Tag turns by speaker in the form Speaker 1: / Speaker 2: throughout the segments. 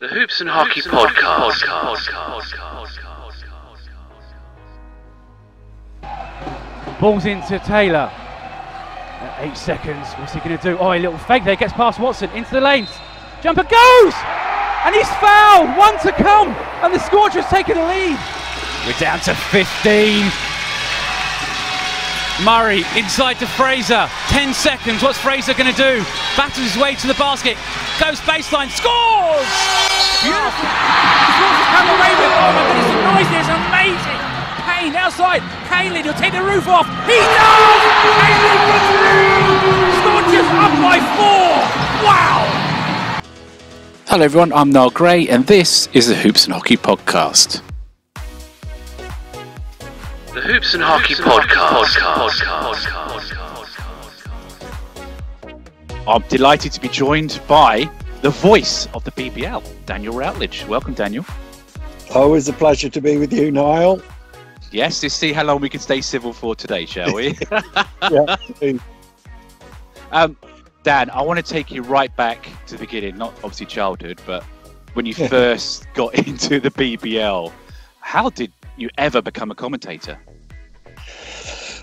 Speaker 1: The Hoops and Hockey Podcast.
Speaker 2: Ball's into Taylor. At 8 seconds, what's he going to do? Oh, a little fake there, gets past Watson, into the lanes. Jumper goes! And he's fouled! One to come! And the Scorchers taking the lead. We're down to 15. Murray inside to Fraser. 10 seconds, what's Fraser going to do? Battles his way to the basket. Goes baseline, scores!
Speaker 3: Beautiful! Scores come away with, oh my goodness, the noise there is amazing! Payne outside, Cayley, he'll take the roof off. He does! Cayley for three! Scorchers up by 4! Wow!
Speaker 4: Hello everyone, I'm Niall Gray and this is the Hoops and Hockey Podcast.
Speaker 1: The Hoops and Hockey Podcast.
Speaker 4: I'm delighted to be joined by the voice of the BBL, Daniel Routledge. Welcome, Daniel.
Speaker 5: Always a pleasure to be with you, Niall.
Speaker 4: Yes, let's see how long we can stay civil for today, shall we?
Speaker 5: Yeah.
Speaker 4: Dan, I want to take you right back to the beginning, not obviously childhood, but when you first got into the BBL, how did you ever become a commentator?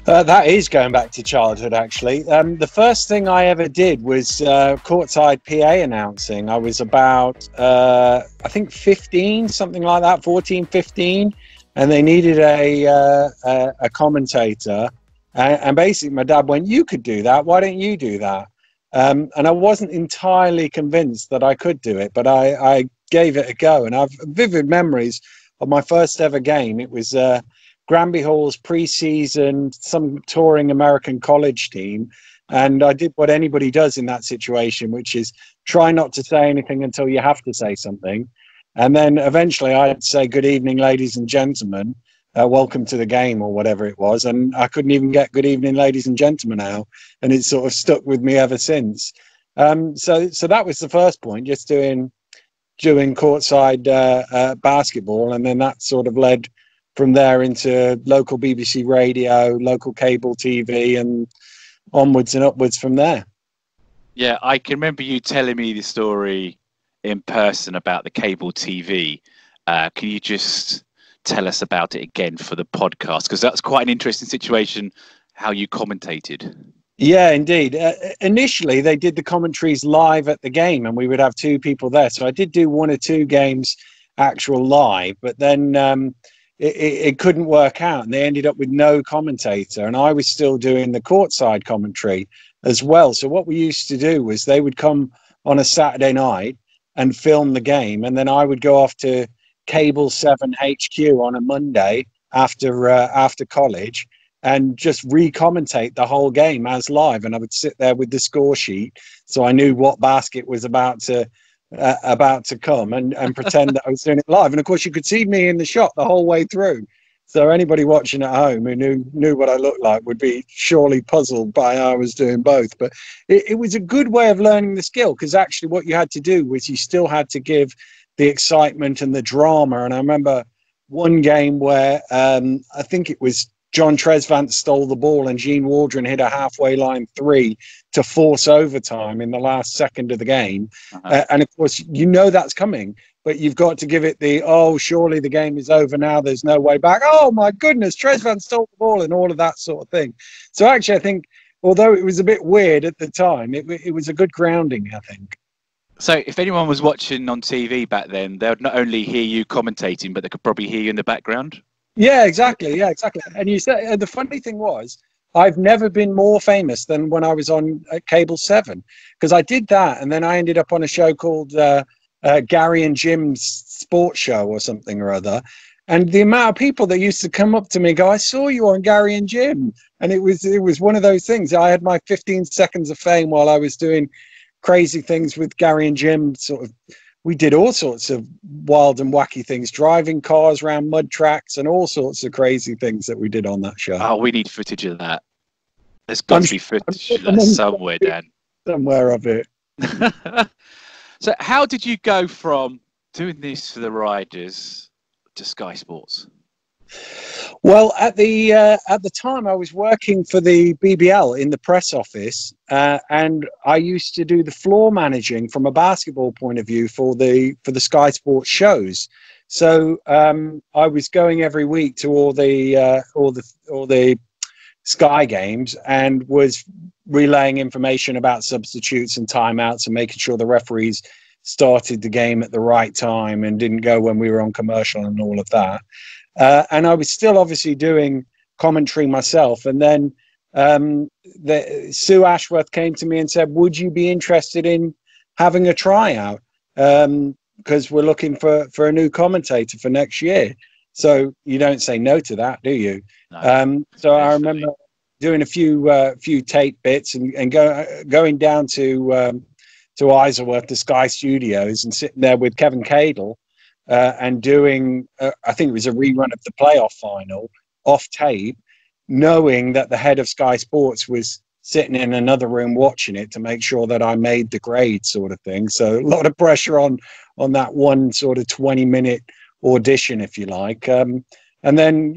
Speaker 5: That is going back to childhood, actually. The first thing I ever did was courtside PA announcing. I was about, I think 15, something like that, 14, 15. And they needed a commentator. And basically my dad went, you could do that. Why don't you do that? And I wasn't entirely convinced that I could do it, but I gave it a go. And I've vivid memories of my first ever game. It was Granby Hall's pre-season, some touring American college team. And I did what anybody does in that situation, which is try not to say anything until you have to say something. And then eventually I'd say, good evening, ladies and gentlemen, welcome to the game or whatever it was. And I couldn't even get good evening, ladies and gentlemen out. And it's sort of stuck with me ever since. So that was the first point, just doing courtside basketball. And then that sort of led from there into local BBC radio, local cable TV, and onwards and upwards from there.
Speaker 4: Yeah, I can remember you telling me the story in person about the cable TV. Can you just tell us about it again for the podcast? Because that's quite an interesting situation, how you commentated.
Speaker 5: Yeah, indeed. Initially, they did the commentaries live at the game, and we would have two people there. So I did do one or two games actual live, but then it couldn't work out, and they ended up with no commentator. And I was still doing the courtside commentary as well. So what we used to do was they would come on a Saturday night and film the game, and then I would go off to Cable 7 HQ on a Monday after college and just re-commentate the whole game as live. And I would sit there with the score sheet, so I knew what basket was about to come, and pretend that I was doing it live. And of course, you could see me in the shot the whole way through. So anybody watching at home who knew what I looked like would be surely puzzled by how I was doing both. But it was a good way of learning the skill, because actually what you had to do was you still had to give the excitement and the drama. And I remember one game where I think it was John Tresvant stole the ball and Gene Waldron hit a halfway line three to force overtime in the last second of the game. And of course, that's coming, but you've got to give it surely the game is over now, there's no way back. Oh my goodness, Tresvant stole the ball, and all of that sort of thing. So actually, I think, although it was a bit weird at the time, it was a good grounding, I think.
Speaker 4: So if anyone was watching on TV back then, they would not only hear you commentating, but they could probably hear you in the background. Yeah,
Speaker 5: exactly. And you said the funny thing was, I've never been more famous than when I was on Cable 7, because I did that, and then I ended up on a show called Gary and Jim's Sports Show or something or other. And the amount of people that used to come up to me and go, I saw you on Gary and Jim. And it was one of those things. I had my 15 seconds of fame while I was doing crazy things with Gary and Jim. We did all sorts of wild and wacky things, driving cars around mud tracks and all sorts of crazy things that we did on that show.
Speaker 4: Oh, we need footage of that. There's got to be footage of that somewhere, Dan.
Speaker 5: Somewhere of it.
Speaker 4: So how did you go from doing this for the Riders to Sky Sports?
Speaker 5: Well, at the time, I was working for the BBL in the press office, and I used to do the floor managing from a basketball point of view for the Sky Sports shows. So I was going every week to all the Sky games and was relaying information about substitutes and timeouts and making sure the referees started the game at the right time and didn't go when we were on commercial and all of that. And I was still obviously doing commentary myself. And then Sue Ashworth came to me and said, would you be interested in having a tryout? Because we're looking for a new commentator for next year. So you don't say no to that, do you? No, so I remember doing a few tape bits and going down to Isleworth, the Sky Studios, and sitting there with Kevin Cadle. And doing, I think it was a rerun of the playoff final off tape, knowing that the head of Sky Sports was sitting in another room watching it to make sure that I made the grade, sort of thing. So a lot of pressure on that one sort of 20-minute audition, if you like. And then,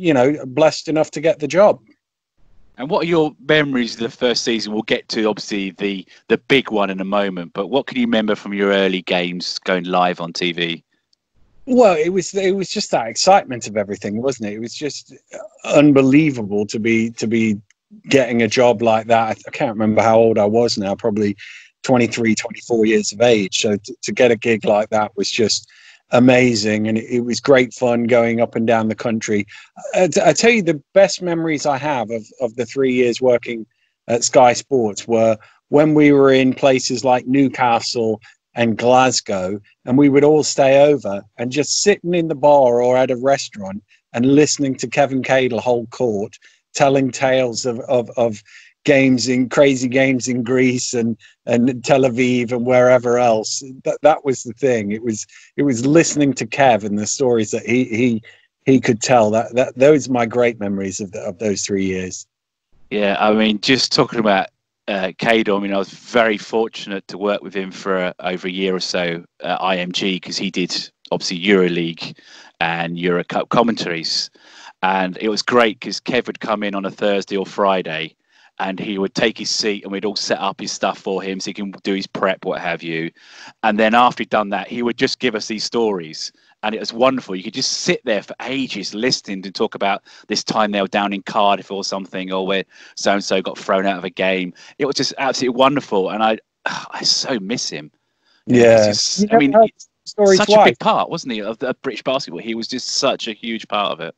Speaker 5: blessed enough to get the job.
Speaker 4: And what are your memories of the first season? We'll get to obviously the big one in a moment, but what can you remember from your early games going live on TV?
Speaker 5: Well, it was just that excitement of everything, wasn't it? It was just unbelievable to be getting a job like that. I can't remember how old I was now, probably 23, 24 years of age. So to get a gig like that was just amazing. And it was great fun going up and down the country. I tell you, the best memories I have of the 3 years working at Sky Sports were when we were in places like Newcastle and Glasgow, and we would all stay over and just sitting in the bar or at a restaurant and listening to Kevin Cadle hold court, telling tales of crazy games in Greece and Tel Aviv and wherever else. That was the thing. It was listening to Kev and the stories that he could tell. That those are my great memories of those 3 years.
Speaker 4: Yeah, I mean, just talking about Cadle, I mean, I was very fortunate to work with him for over a year or so at IMG, because he did obviously EuroLeague and Euro Cup commentaries, and it was great because Kev would come in on a Thursday or Friday and he would take his seat and we'd all set up his stuff for him so he can do his prep, what have you. And then after he'd done that, he would just give us these stories. And it was wonderful. You could just sit there for ages listening to talk about this time they were down in Cardiff or something, or where so-and-so got thrown out of a game. It was just absolutely wonderful. And I so miss him.
Speaker 5: Yeah.
Speaker 4: I mean, such a big part, wasn't he, of the British basketball? He was just such a huge part of it.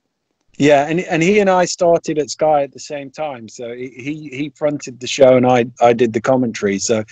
Speaker 5: Yeah, and he and I started at Sky at the same time. So he fronted the show and I did the commentary. So,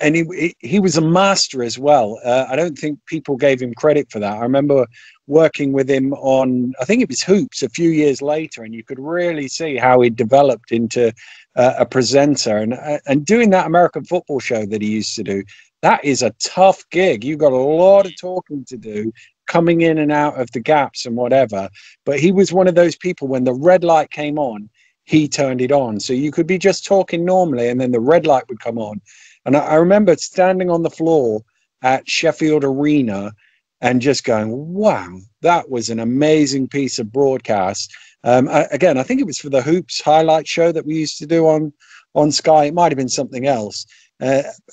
Speaker 5: and he was a master as well. I don't think people gave him credit for that. I remember working with him on, I think it was Hoops a few years later, and you could really see how he developed into a presenter and doing that American football show that he used to do. That is a tough gig. You've got a lot of talking to do, coming in and out of the gaps and whatever. But he was one of those people, when the red light came on, he turned it on. So you could be just talking normally and then the red light would come on. And I remember standing on the floor at Sheffield Arena and just going, wow, that was an amazing piece of broadcast. Again, I think it was for the Hoops highlight show that we used to do on Sky. It might have been something else.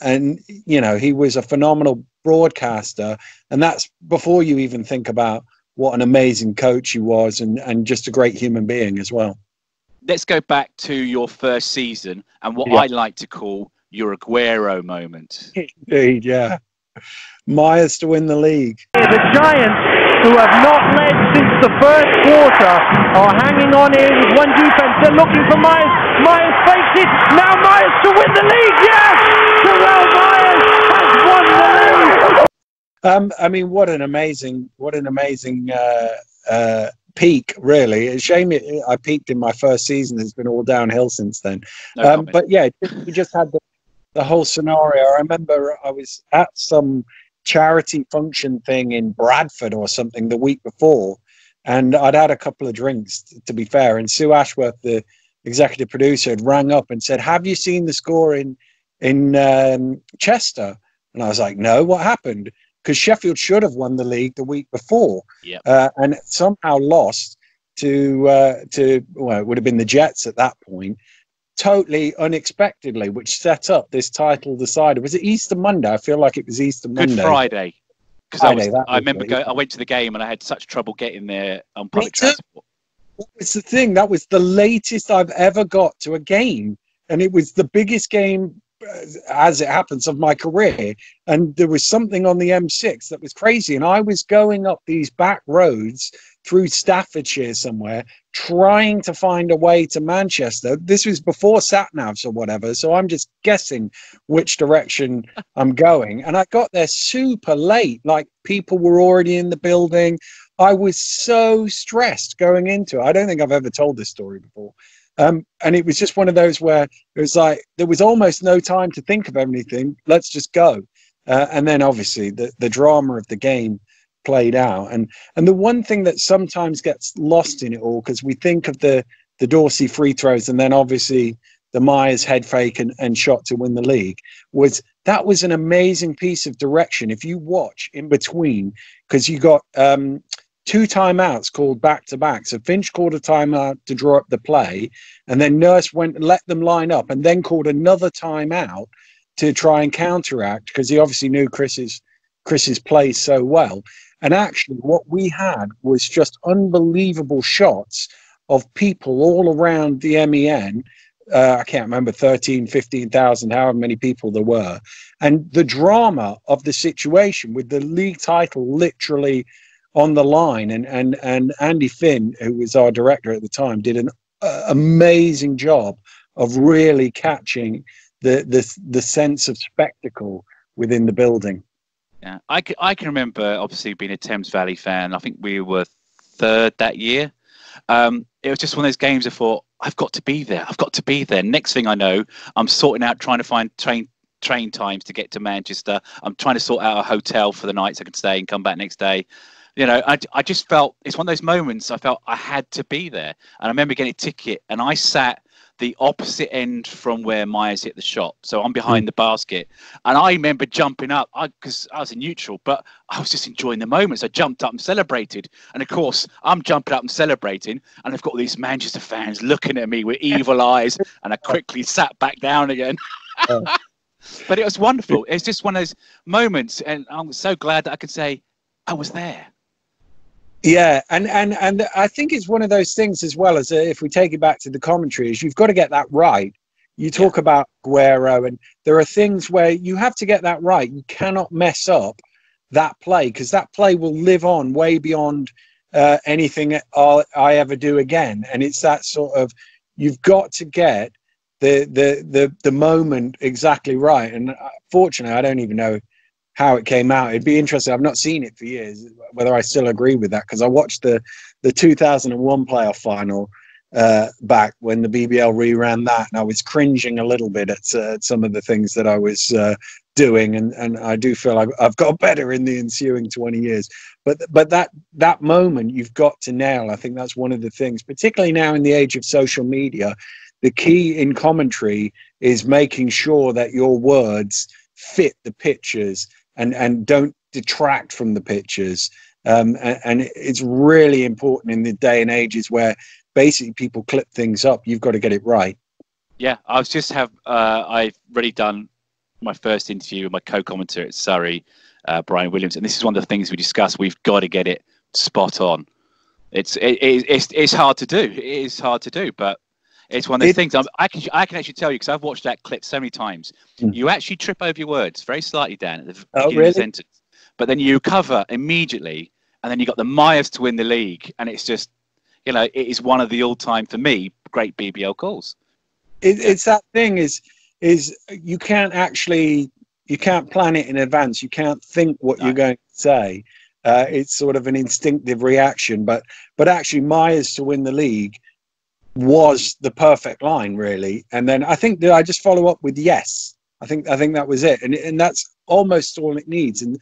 Speaker 5: And, he was a phenomenal broadcaster. And that's before you even think about what an amazing coach he was and just a great human being as well.
Speaker 4: Let's go back to your first season and what I like to call your Aguero moment.
Speaker 5: Indeed, yeah. Myers to win the league.
Speaker 6: The Giants, who have not led since the first quarter, are hanging on here with one defense. They're looking for Myers. Myers fakes it. Now Myers to win the league. Yes! Terrell Myers has won the league.
Speaker 5: I mean, what an amazing peak, really. A shame I peaked in my first season. It's been all downhill since then. But yeah, we just had the whole scenario. I remember I was at some charity function thing in Bradford or something the week before, and I'd had a couple of drinks, to be fair, and Sue Ashworth, the executive producer, had rang up and said, have you seen the score in Chester? And I was like, no, what happened? Because Sheffield should have won the league the week before, and somehow lost. well, it would have been the Jets at that point, totally unexpectedly, which set up this title decider. Was it Easter Monday? I feel like it was Easter Monday.
Speaker 4: Good Friday. Because I remember I went to the game and I had such trouble getting there on public transport.
Speaker 5: It's the thing, that was the latest I've ever got to a game, and it was the biggest game, as it happens, of my career. And there was something on the M6 that was crazy, and I was going up these back roads through Staffordshire somewhere, trying to find a way to Manchester. This was before sat-navs or whatever, so I'm just guessing which direction I'm going. And I got there super late, like people were already in the building. I was so stressed going into it. I don't think I've ever told this story before. And it was just one of those where it was like, there was almost no time to think of anything. Let's just go. And then obviously the drama of the game played out. And the one thing that sometimes gets lost in it all, because we think of the Dorsey free throws and then obviously the Myers head fake and shot to win the league, was that was an amazing piece of direction. If you watch in between, because you got 2 timeouts called back to back. So Finch called a timeout to draw up the play, and then Nurse went and let them line up and then called another timeout to try and counteract, because he obviously knew Chris's play so well. And actually what we had was just unbelievable shots of people all around the MEN. I can't remember, 13, 15,000, however many people there were. And the drama of the situation with the league title literally on the line, and Andy Finn, who was our director at the time, did an amazing job of really catching the sense of spectacle within the building.
Speaker 4: Yeah, I can remember obviously being a Thames Valley fan. I think we were 3rd that year. It was just one of those games I thought, I've got to be there. I've got to be there. Next thing I know, I'm sorting out, trying to find train times to get to Manchester. I'm trying to sort out a hotel for the night so I can stay and come back next day. You know, I just felt, it's one of those moments I felt I had to be there. And I remember getting a ticket, and I sat the opposite end from where Myers hit the shot. So I'm behind the basket. And I remember jumping up, because I was in neutral, but I was just enjoying the moment. So I jumped up and celebrated. And of course, I'm jumping up and celebrating. And I've got all these Manchester fans looking at me with evil eyes. And I quickly sat back down again. But it was wonderful. It's just one of those moments. And I'm so glad that I could say, I was there.
Speaker 5: Yeah, and I think it's one of those things as well, as if we take it back to the commentary, is you've got to get that right. You talk about Guerrero, and there are things where you have to get that right. You cannot mess up that play, because that play will live on way beyond anything I ever do again. And it's that sort of, you've got to get the moment exactly right. And fortunately, I don't even know how it came out. It'd be interesting. I've not seen it for years, whether I still agree with that, because I watched the 2001 playoff final back when the BBL reran that, and I was cringing a little bit at some of the things that I was doing, and I do feel I've got better in the ensuing 20 years. But that moment you've got to nail. I think that's one of the things, particularly now in the age of social media. The key in commentary is making sure that your words fit the pictures and don't detract from the pictures. And it's really important in the day and ages where basically people clip things up. You've got to get it right.
Speaker 4: Yeah, I've already done my first interview with my co-commentator at Surrey, Brian Williams, and this is one of the things we discussed. We've got to get it spot on. It's hard to do. It is hard to do, but it's one of those things. I can actually tell you, because I've watched that clip so many times. You actually trip over your words very slightly, Dan, at the beginning of the sentence, but then you recover immediately, and then you got the Myers to win the league, and it's just, you know, it is one of the all-time, for me, great BBL calls.
Speaker 5: It's that thing is you can't plan it in advance. You can't think what you're going to say. It's sort of an instinctive reaction, but actually Myers to win the league was the perfect line, really. And then I think that I just follow up with yes. I think that was it, and that's almost all it needs. And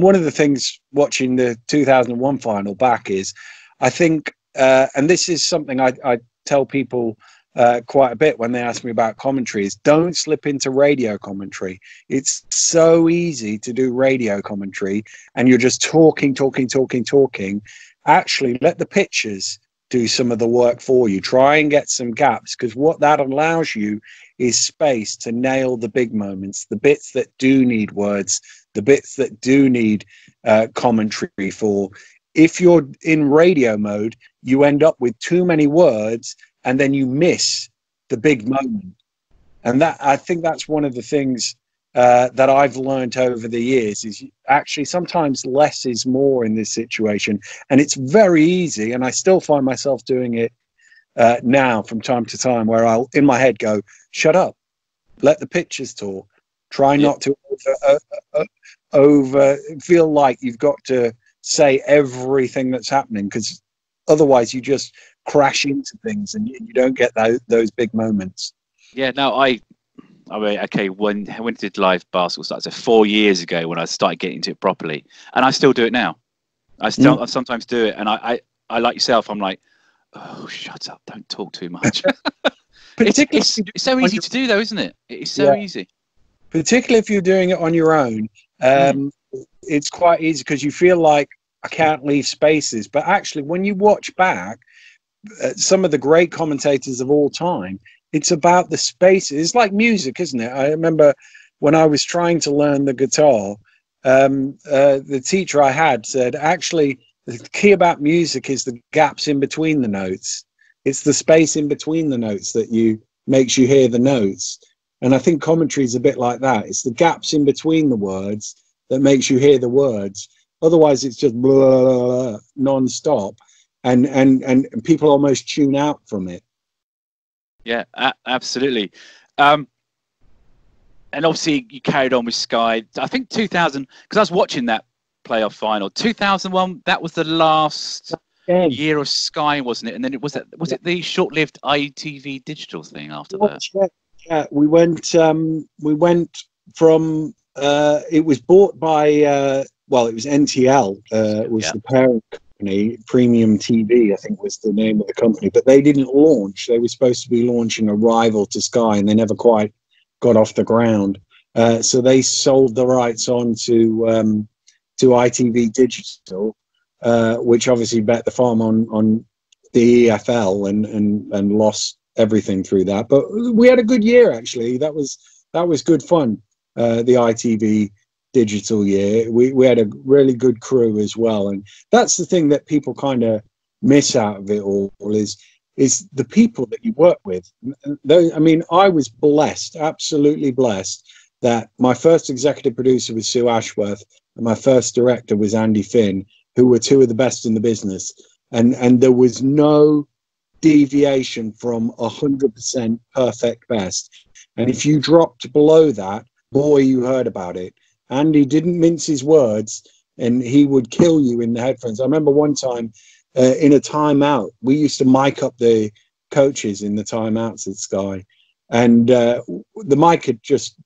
Speaker 5: one of the things watching the 2001 final back is, I think, and this is something I tell people quite a bit when they ask me about commentary, is don't slip into radio commentary. It's so easy to do radio commentary, and you're just talking. Actually, let the pitchers do some of the work for you. Try and get some gaps, because what that allows you is space to nail the big moments, the bits that do need words, the bits that do need commentary for. If you're in radio mode, you end up with too many words and then you miss the big moment. And that, I think that's one of the things that I've learned over the years, is actually sometimes less is more in this situation. And it's very easy, and I still find myself doing it now from time to time, where I'll in my head go, shut up, let the pictures talk, try not to over feel like you've got to say everything that's happening, because otherwise you just crash into things and you don't get those big moments.
Speaker 4: Yeah, no, I mean, okay, when did live basketball start? So 4 years ago, when I started getting into it properly, and I still do it now. I sometimes do it, and I like yourself. I'm like, oh, shut up! Don't talk too much. It's so easy to do, though, isn't it? It's so easy.
Speaker 5: Particularly if you're doing it on your own, it's quite easy, because you feel like I can't leave spaces. But actually, when you watch back some of the great commentators of all time, it's about the spaces. It's like music, isn't it? I remember when I was trying to learn the guitar, the teacher I had said, actually, the key about music is the gaps in between the notes. It's the space in between the notes that makes you hear the notes. And I think commentary is a bit like that. It's the gaps in between the words that makes you hear the words. Otherwise, it's just blah, blah, blah, non-stop, and people almost tune out from it.
Speaker 4: Yeah, absolutely. And obviously you carried on with Sky. I think 2000, because I was watching that playoff final. 2001, that was the last year of Sky, wasn't it? And then was it the short-lived ITV digital thing after that?
Speaker 5: Yeah, we went from it was bought by it was NTL, the parent company. Premium TV, I think, was the name of the company, but they didn't launch. They were supposed to be launching a rival to Sky, and they never quite got off the ground. So they sold the rights on to ITV Digital, which obviously bet the farm on the EFL and lost everything through that. But we had a good year, actually. That was good fun. The ITV Digital year, we had a really good crew as well, and that's the thing that people kind of miss out of it all, is the people that you work with. I mean, I was blessed, absolutely blessed, that my first executive producer was Sue Ashworth and my first director was Andy Finn, who were two of the best in the business, and there was no deviation from 100% perfect best. And if you dropped below that, boy, you heard about it. Andy didn't mince his words, and he would kill you in the headphones. I remember one time in a timeout, we used to mic up the coaches in the timeouts at Sky, and the mic had just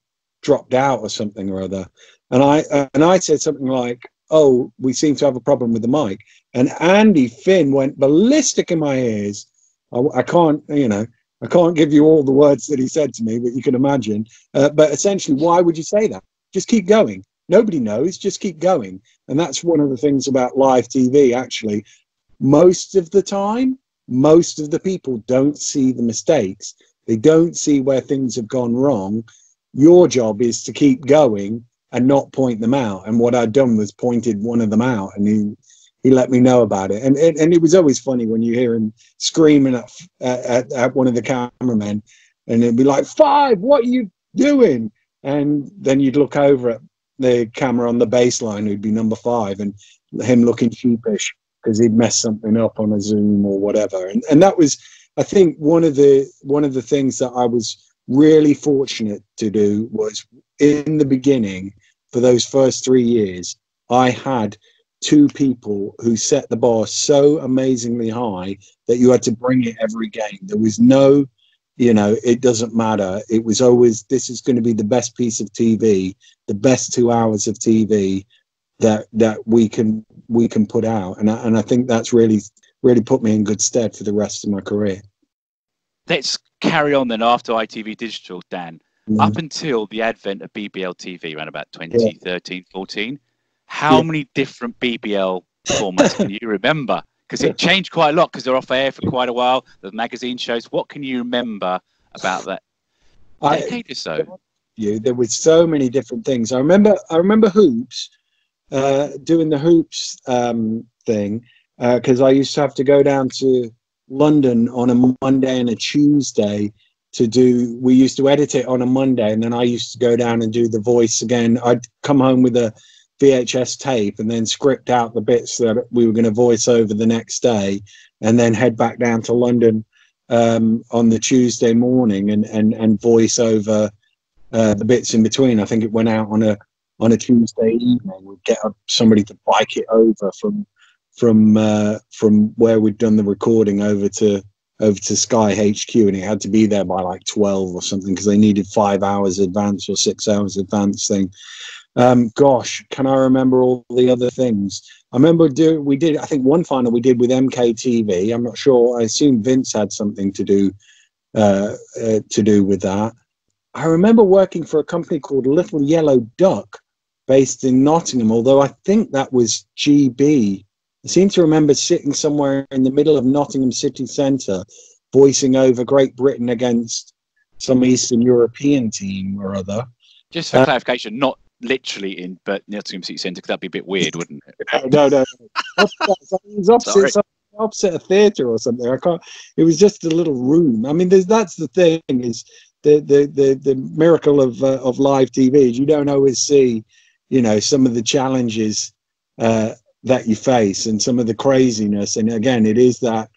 Speaker 5: dropped out or something or other. And I said something like, "Oh, we seem to have a problem with the mic." And Andy Finn went ballistic in my ears. I can't give you all the words that he said to me, but you can imagine. But essentially, why would you say that? Just keep going. Nobody knows. Just keep going. And that's one of the things about live TV, actually. Most of the time, most of the people don't see the mistakes. They don't see where things have gone wrong. Your job is to keep going and not point them out. And what I'd done was pointed one of them out, and he let me know about it. And it was always funny when you hear him screaming at one of the cameramen, and it'd be like, "5, what are you doing?" And then you'd look over at the camera on the baseline, who'd be number 5, and him looking sheepish because he'd messed something up on a Zoom or whatever. And that was, I think, one of the things that I was really fortunate to do was, in the beginning, for those first 3 years, I had 2 people who set the bar so amazingly high that you had to bring it every game. There was no, it doesn't matter. It was always, this is going to be the best piece of TV, the best 2 hours of TV that we can put out. And I think that's really put me in good stead for the rest of my career.
Speaker 4: Let's carry on then after ITV Digital, Dan. Up until the advent of BBL TV around about 2013, 14, how many different BBL formats can you remember? Because it changed quite a lot because they're off air for quite a while. The magazine shows. What can you remember about that decade or so?
Speaker 5: There was so many different things. I remember Hoops, doing the Hoops thing, because I used to have to go down to London on a Monday and a Tuesday we used to edit it on a Monday, and then I used to go down and do The Voice again. I'd come home with a VHS tape and then script out the bits that we were going to voice over the next day, and then head back down to London on the Tuesday morning and voice over the bits in between. I think it went out on a Tuesday evening. We'd get somebody to bike it over from where we'd done the recording over to Sky HQ, and it had to be there by like 12 or something because they needed 5 hours advance or 6 hours advance thing. Gosh, can I remember all the other things? I remember I think one final we did with MKTV. I'm not sure. I assume Vince had something to do with that. I remember working for a company called Little Yellow Duck based in Nottingham, although I think that was GB. I seem to remember sitting somewhere in the middle of Nottingham city centre, voicing over Great Britain against some Eastern European team or other.
Speaker 4: Just for clarification, not literally in Nottingham City Centre, because that'd be a bit weird, wouldn't it?
Speaker 5: No. It was opposite a theatre or something. I can't. It was just a little room. I mean, that's the thing, is the miracle of live TV is you don't always see, some of the challenges that you face and some of the craziness. And again, it is that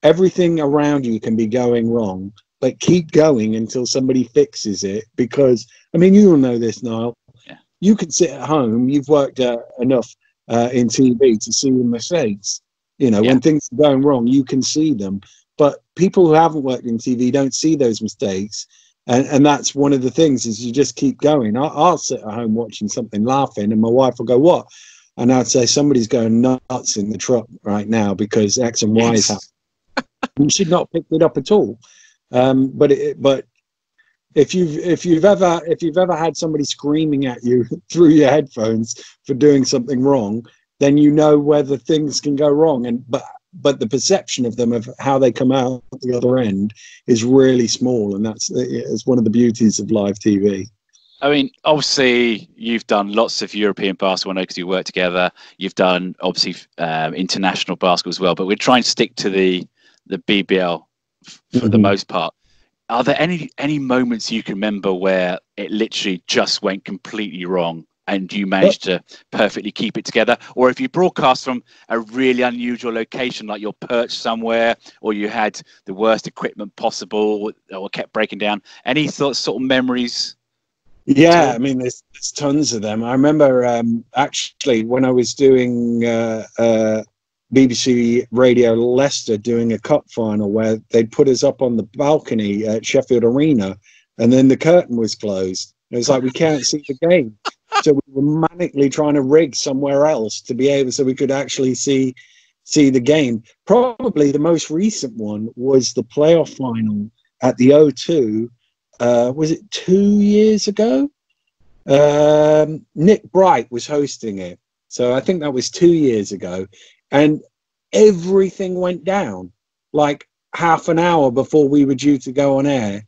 Speaker 5: everything around you can be going wrong, but keep going until somebody fixes it. Because, I mean, you'll know this, Niall.
Speaker 4: Yeah.
Speaker 5: You can sit at home. You've worked enough in TV to see the mistakes. When things are going wrong, you can see them. But people who haven't worked in TV don't see those mistakes. And that's one of the things, is you just keep going. I'll sit at home watching something, laughing, and my wife will go, "What?" And I'd say, "Somebody's going nuts in the truck right now because X and Y is happening." You should not pick it up at all. But if you've ever had somebody screaming at you through your headphones for doing something wrong, then you know whether things can go wrong. But the perception of them, of how they come out at the other end, is really small, and it's one of the beauties of live TV.
Speaker 4: I mean, obviously, you've done lots of European basketball, I know, because you work together. You've done, obviously, international basketball as well. But we're trying to stick to the BBL for the most part. Are there any moments you can remember where it literally just went completely wrong and you managed to perfectly keep it together? Or if you broadcast from a really unusual location, like you're perched somewhere, or you had the worst equipment possible, or kept breaking down, any sort of memories?
Speaker 5: Yeah, I mean, there's tons of them. I remember actually when I was doing BBC Radio Leicester, doing a cup final where they'd put us up on the balcony at Sheffield Arena, and then the curtain was closed. It was like, we can't see the game. So we were manically trying to rig somewhere else to be able, so we could actually see the game. Probably the most recent one was the playoff final at the O2. Was it 2 years ago? Nick Bright was hosting it. So I think that was 2 years ago. And everything went down like half an hour before we were due to go on air.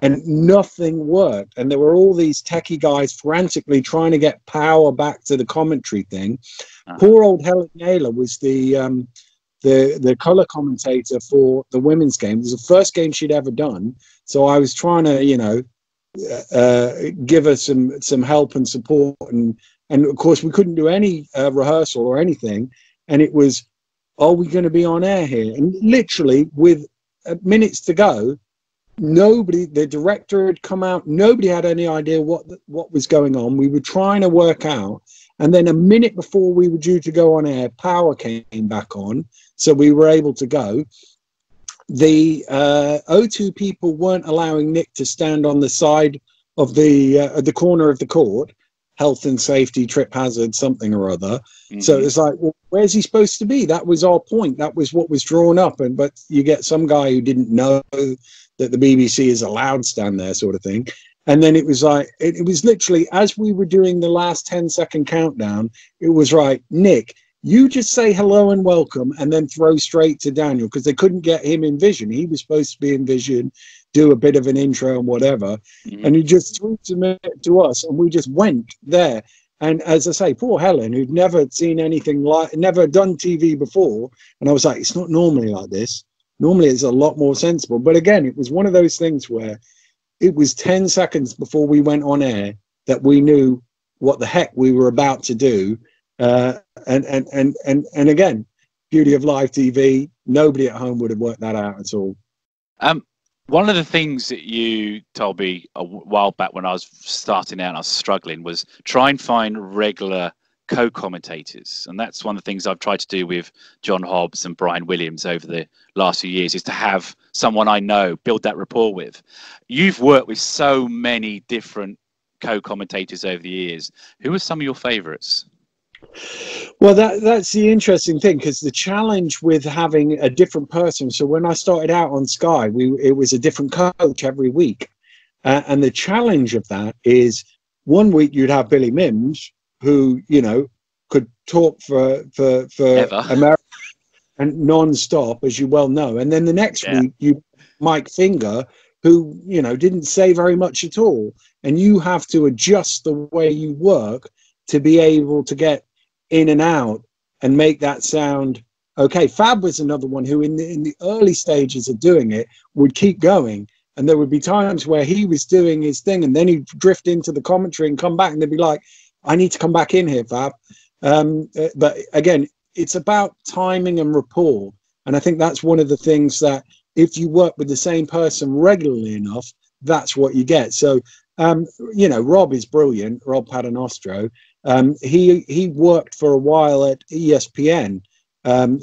Speaker 5: And nothing worked. And there were all these techie guys frantically trying to get power back to the commentary thing. Poor old Helen Naylor was the color commentator for the women's game. It was the first game she'd ever done. So I was trying to, give her some help and support. And of course, we couldn't do any rehearsal or anything. And it was, are we going to be on air here? And literally, with minutes to go, the director had come out. Nobody had any idea what was going on. We were trying to work out. And then a minute before we were due to go on air, power came back on. So we were able to go. The O2 people weren't allowing Nick to stand on the side of the corner of the court. Health and safety, trip hazard, something or other. Mm-hmm. So it's like, well, where's he supposed to be? That was our point. That was what was drawn up. But you get some guy who didn't know that the BBC is allowed to stand there, sort of thing. And then it was like, it was literally, as we were doing the last 10-second countdown, it was right, Nick, you just say hello and welcome and then throw straight to Daniel, because they couldn't get him in vision. He was supposed to be in vision, do a bit of an intro and whatever. And he just threw to us, and we just went there. And as I say, poor Helen, who'd never seen anything like, never done TV before. And I was like, it's not normally like this. Normally it's a lot more sensible. But again, it was one of those things where it was 10 seconds before we went on air that we knew what the heck we were about to do. And again, beauty of live TV, nobody at home would have worked that out at all.
Speaker 4: One of the things that you told me a while back when I was starting out and I was struggling was try and find regular co-commentators. And that's one of the things I've tried to do with John Hobbs and Brian Williams over the last few years, is to have someone I know, build that rapport with. You've worked with so many different co-commentators over the years. Who are some of your favorites?
Speaker 5: Well, that's the interesting thing, because the challenge with having a different person. So when I started out on Sky, it was a different coach every week. And the challenge of that is, one week you'd have Billy Mims, who, you know, could talk for America and non-stop, as you well know. And then the next week, you Mike Finger, who, you know, didn't say very much at all. And you have to adjust the way you work to be able to get in and out and make that sound okay. Fab was another one who in the early stages of doing it would keep going, and there would be times where he was doing his thing and then he'd drift into the commentary and come back, and they'd be like, I need to come back in here, Fab. But again, it's about timing and rapport, and I think that's one of the things that if you work with the same person regularly enough, that's what you get. So you know, Rob is brilliant, Rob Paternostro. He worked for a while at ESPN,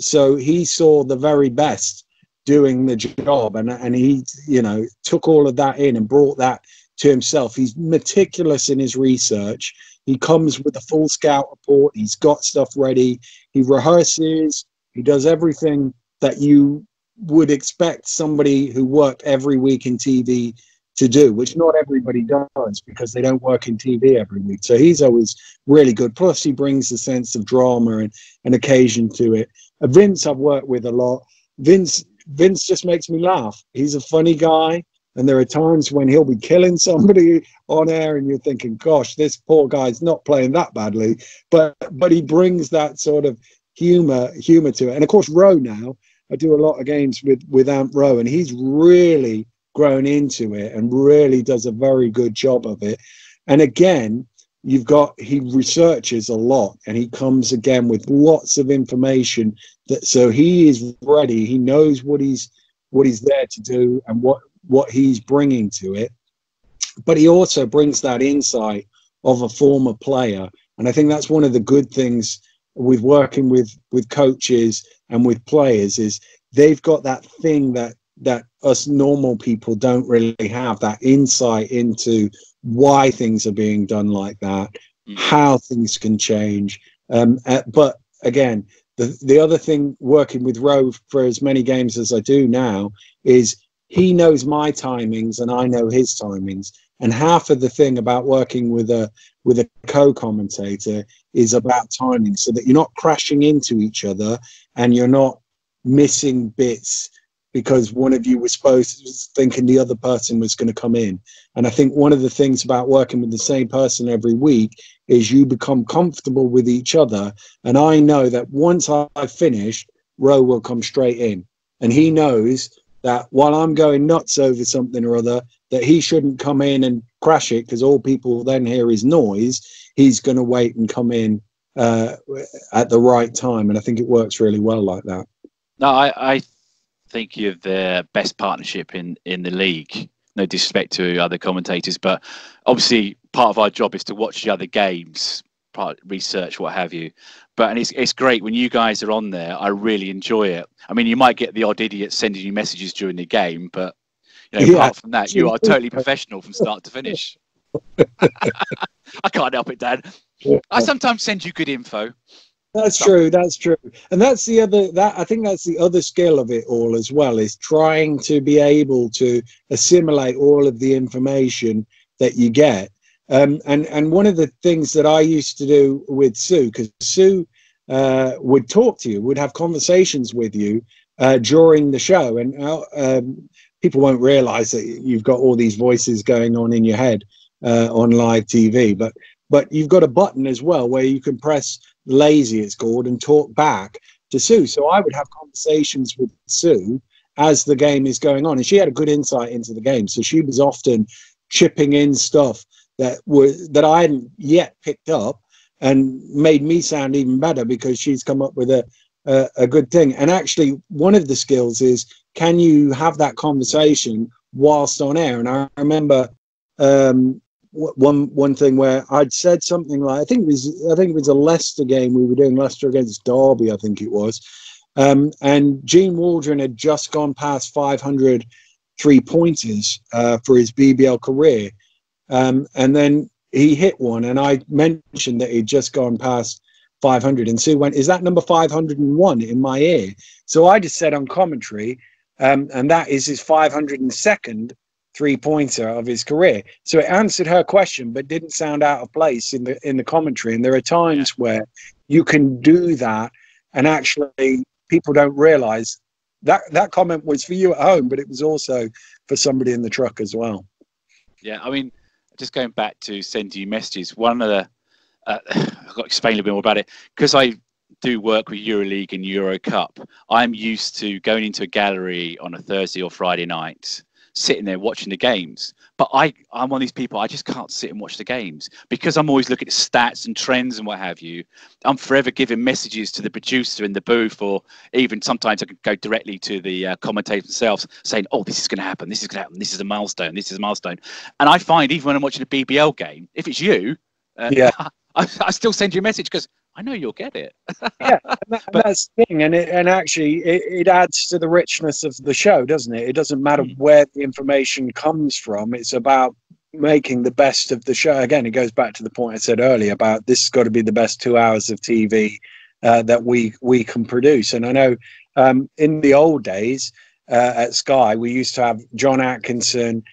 Speaker 5: so he saw the very best doing the job, and he, you know, took all of that in and brought that to himself. He's meticulous in his research. He comes with a full scout report. He's got stuff ready. He rehearses. He does everything that you would expect somebody who worked every week in TV to do, which not everybody does because they don't work in TV every week. So he's always really good. Plus he brings a sense of drama and an occasion to it. Vince I've worked with a lot. Vince just makes me laugh. He's a funny guy, and there are times when he'll be killing somebody on air and you're thinking, gosh, this poor guy's not playing that badly, but he brings that sort of humor to it. And of course Roe, now I do a lot of games with Ant Roe, and he's really grown into it and really does a very good job of it. And again, he researches a lot, and he comes again with lots of information, so he is ready. He knows what he's there to do and what he's bringing to it, but he also brings that insight of a former player. And I think that's one of the good things with working with coaches and with players, is they've got that thing that us normal people don't really have, that insight into why things are being done like that, how things can change. But again, the other thing, working with Roe for as many games as I do now, is he knows my timings and I know his timings. And half of the thing about working with a co-commentator is about timing, so that you're not crashing into each other and you're not missing bits because one of you was thinking the other person was going to come in. And I think one of the things about working with the same person every week is you become comfortable with each other. And I know that once I've finished, Roe will come straight in. And he knows that while I'm going nuts over something or other, that he shouldn't come in and crash it, because all people then hear is noise. He's going to wait and come in at the right time. And I think it works really well like that.
Speaker 4: No, I think you're the best partnership in the league. No disrespect to other commentators, but obviously part of our job is to watch the other games, research, what have you. And it's great when you guys are on there. I really enjoy it. I mean, you might get the odd idiot sending you messages during the game, but apart from that, you are totally professional from start to finish. I can't help it, Dan. I sometimes send you good info.
Speaker 5: That's true. And that's the other, I think that's the other skill of it all as well, is trying to be able to assimilate all of the information that you get. And one of the things that I used to do with Sue, because Sue would talk to you, would have conversations with you during the show. And people won't realize that you've got all these voices going on in your head on live TV, but you've got a button as well where you can press lazy, it's called, and talk back to Sue. So I would have conversations with Sue as the game is going on, and she had a good insight into the game. So she was often chipping in stuff that I hadn't yet picked up, and made me sound even better because she's come up with a good thing. And actually, one of the skills is, can you have that conversation whilst on air? And I remember one thing where I'd said something like, I think it was a Leicester game. We were doing Leicester against Derby, I think it was. And Gene Waldron had just gone past 500 3-pointers for his BBL career. And then he hit one, and I mentioned that he'd just gone past 500, and Sue went, "Is that number 501 in my ear?" So I just said on commentary, and that is his 502nd 3-pointer of his career. So it answered her question, but didn't sound out of place in the commentary. And there are times where you can do that, and actually people don't realize that comment was for you at home, but it was also for somebody in the truck as well.
Speaker 4: Yeah, I mean, just going back to sending you messages, one of the I've got to explain a little bit more about it, because I do work with EuroLeague and Euro Cup. I'm used to going into a gallery on a Thursday or Friday night, sitting there watching the games. But I'm one of these people, I just can't sit and watch the games because I'm always looking at stats and trends and what have you. I'm forever giving messages to the producer in the booth, or even sometimes I could go directly to the commentators themselves saying, "Oh, this is going to happen. This is going to happen. This is a milestone. This is a milestone." And I find even when I'm watching a BBL game, if it's you, I still send you a message because I know you'll get it.
Speaker 5: Yeah, that's the thing, and actually it adds to the richness of the show, doesn't it? It doesn't matter where the information comes from. It's about making the best of the show. Again, it goes back to the point I said earlier about this has got to be the best 2 hours of TV that we can produce. And I know in the old days at Sky, we used to have John Atkinson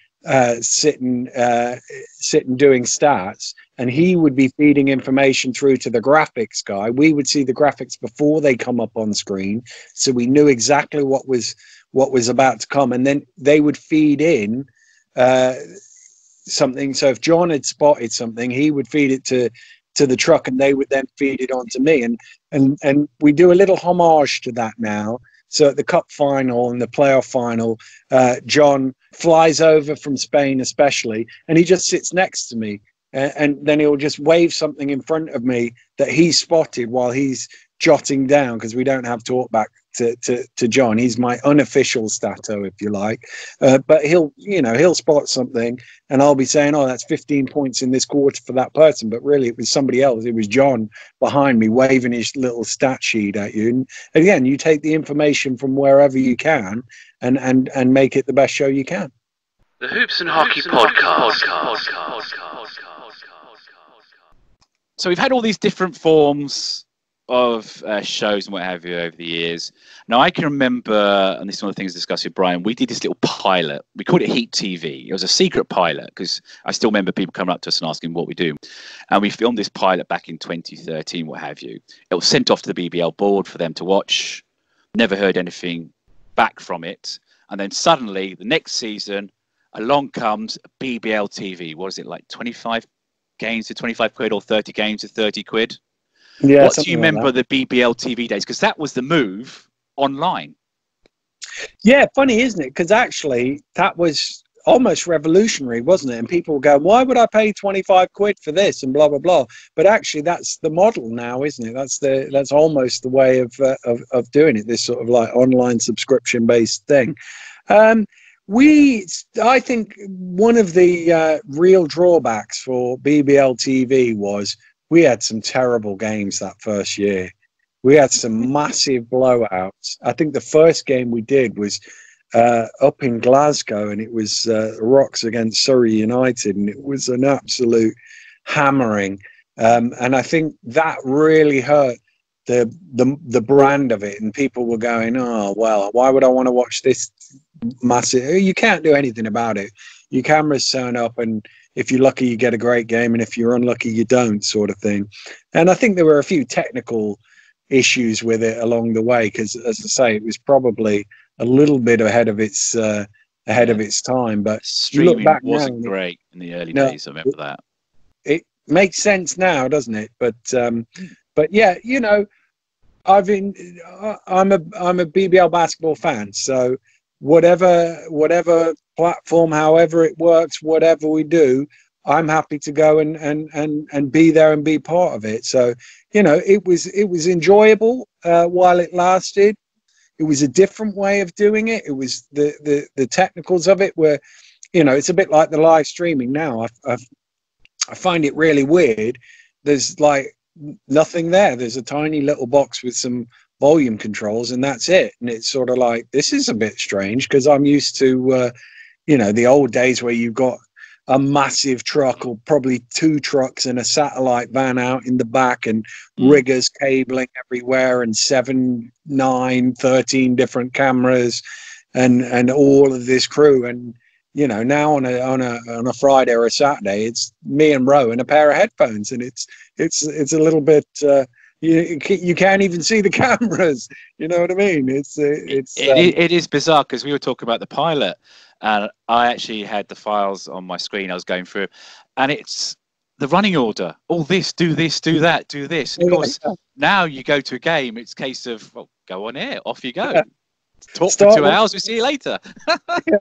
Speaker 5: sitting doing stats, and he would be feeding information through to the graphics guy. We would see the graphics before they come up on screen, so we knew exactly what was about to come, and then they would feed in something. So if John had spotted something, he would feed it to the truck, and they would then feed it on to me, and we do a little homage to that now. So at the cup final and the playoff final, John flies over from Spain especially, and he just sits next to me. And then he'll just wave something in front of me that he spotted while he's jotting down, because we don't have talk back to John. He's my unofficial stato, if you like. But he'll spot something, and I'll be saying, "Oh, that's 15 points in this quarter for that person." But really, it was somebody else. It was John behind me waving his little stat sheet at you. And again, you take the information from wherever you can and make it the best show you can.
Speaker 1: The Hoops and Hockey Podcast.
Speaker 4: So we've had all these different forms of shows and what have you over the years. Now I can remember, and this is one of the things I discussed with Brian, we did this little pilot. We called it Heat TV. It was a secret pilot because I still remember people coming up to us and asking what we do. And we filmed this pilot back in 2013, what have you. It was sent off to the BBL board for them to watch. Never heard anything back from it. And then suddenly, the next season, along comes BBL TV. What is it, like 25 games to 25 quid or 30 games to 30 quid?
Speaker 5: Yeah.
Speaker 4: What do you remember the BBL TV days? Because that was the move online.
Speaker 5: Yeah, funny, isn't it? Because actually that was almost revolutionary, wasn't it? And people go, "Why would I pay 25 quid for this?" and blah blah blah. But actually that's the model now, isn't it? That's almost the way of doing it, this sort of like online subscription based thing. I think one of the real drawbacks for BBL TV was we had some terrible games that first year. We had some massive blowouts. I think the first game we did was up in Glasgow, and it was Rocks against Surrey United, and it was an absolute hammering. And I think that really hurt the brand of it, and people were going, "Oh well, why would I want to watch this massive?" You can't do anything about it. Your cameras turn up, and if you're lucky you get a great game, and if you're unlucky you don't, sort of thing. And I think there were a few technical issues with it along the way, because, as I say, it was probably a little bit ahead of its time. But you look
Speaker 4: Streaming
Speaker 5: back
Speaker 4: wasn't
Speaker 5: now,
Speaker 4: great in the early
Speaker 5: no,
Speaker 4: days. I remember that.
Speaker 5: it makes sense now, doesn't it? But yeah, you know, I'm a BBL basketball fan, so whatever platform, however it works, whatever we do, I'm happy to go and be there and be part of it. So, you know, it was enjoyable while it lasted. It was a different way of doing it. It was the technicals of it were, you know, it's a bit like the live streaming now. I find it really weird. There's like nothing there. There's a tiny little box with some volume controls, and that's it. And it's sort of like, this is a bit strange, because I'm used to, you know, the old days where you've got a massive truck, or probably two trucks and a satellite van out in the back, and riggers cabling everywhere, and 7, 9, 13 different cameras, and all of this crew. And you know, now on a Friday or a Saturday, it's me and Ro and a pair of headphones, and it's a little bit. You can't even see the cameras. You know what I mean? It
Speaker 4: is bizarre, because we were talking about the pilot, and I actually had the files on my screen. I was going through, and it's the running order. All this, do that, do this. And of course, now you go to a game, it's a case of, well, go on here, off you go. Yeah. Talk for 2 hours. We'll see you later.
Speaker 5: Yeah.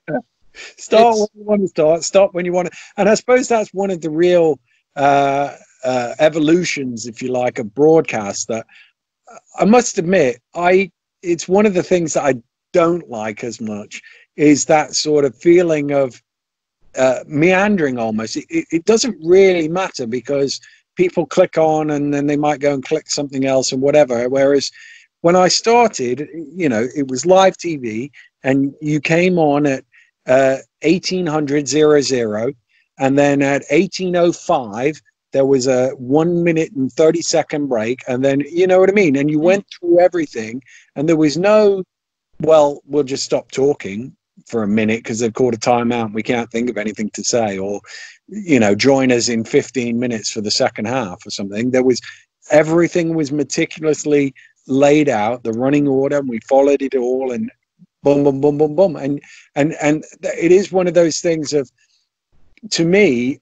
Speaker 5: Start when you want to start, stop when you want to. And I suppose that's one of the real evolutions, if you like, of broadcast, that I must admit, it's one of the things that I don't like as much, is that sort of feeling of meandering almost. It doesn't really matter, because people click on and then they might go and click something else and whatever. Whereas when I started, you know, it was live TV, and you came on at 1800 and then at 1805 there was a 1 minute and 30-second break, and then, you know what I mean, and you went through everything, and there was no, well, we'll just stop talking for a minute because they've called a timeout and we can't think of anything to say, or, you know, join us in 15 minutes for the second half or something. There was, everything was meticulously laid out, the running order, and we followed it all, and boom, boom, boom, boom, boom. And it is one of those things of, to me,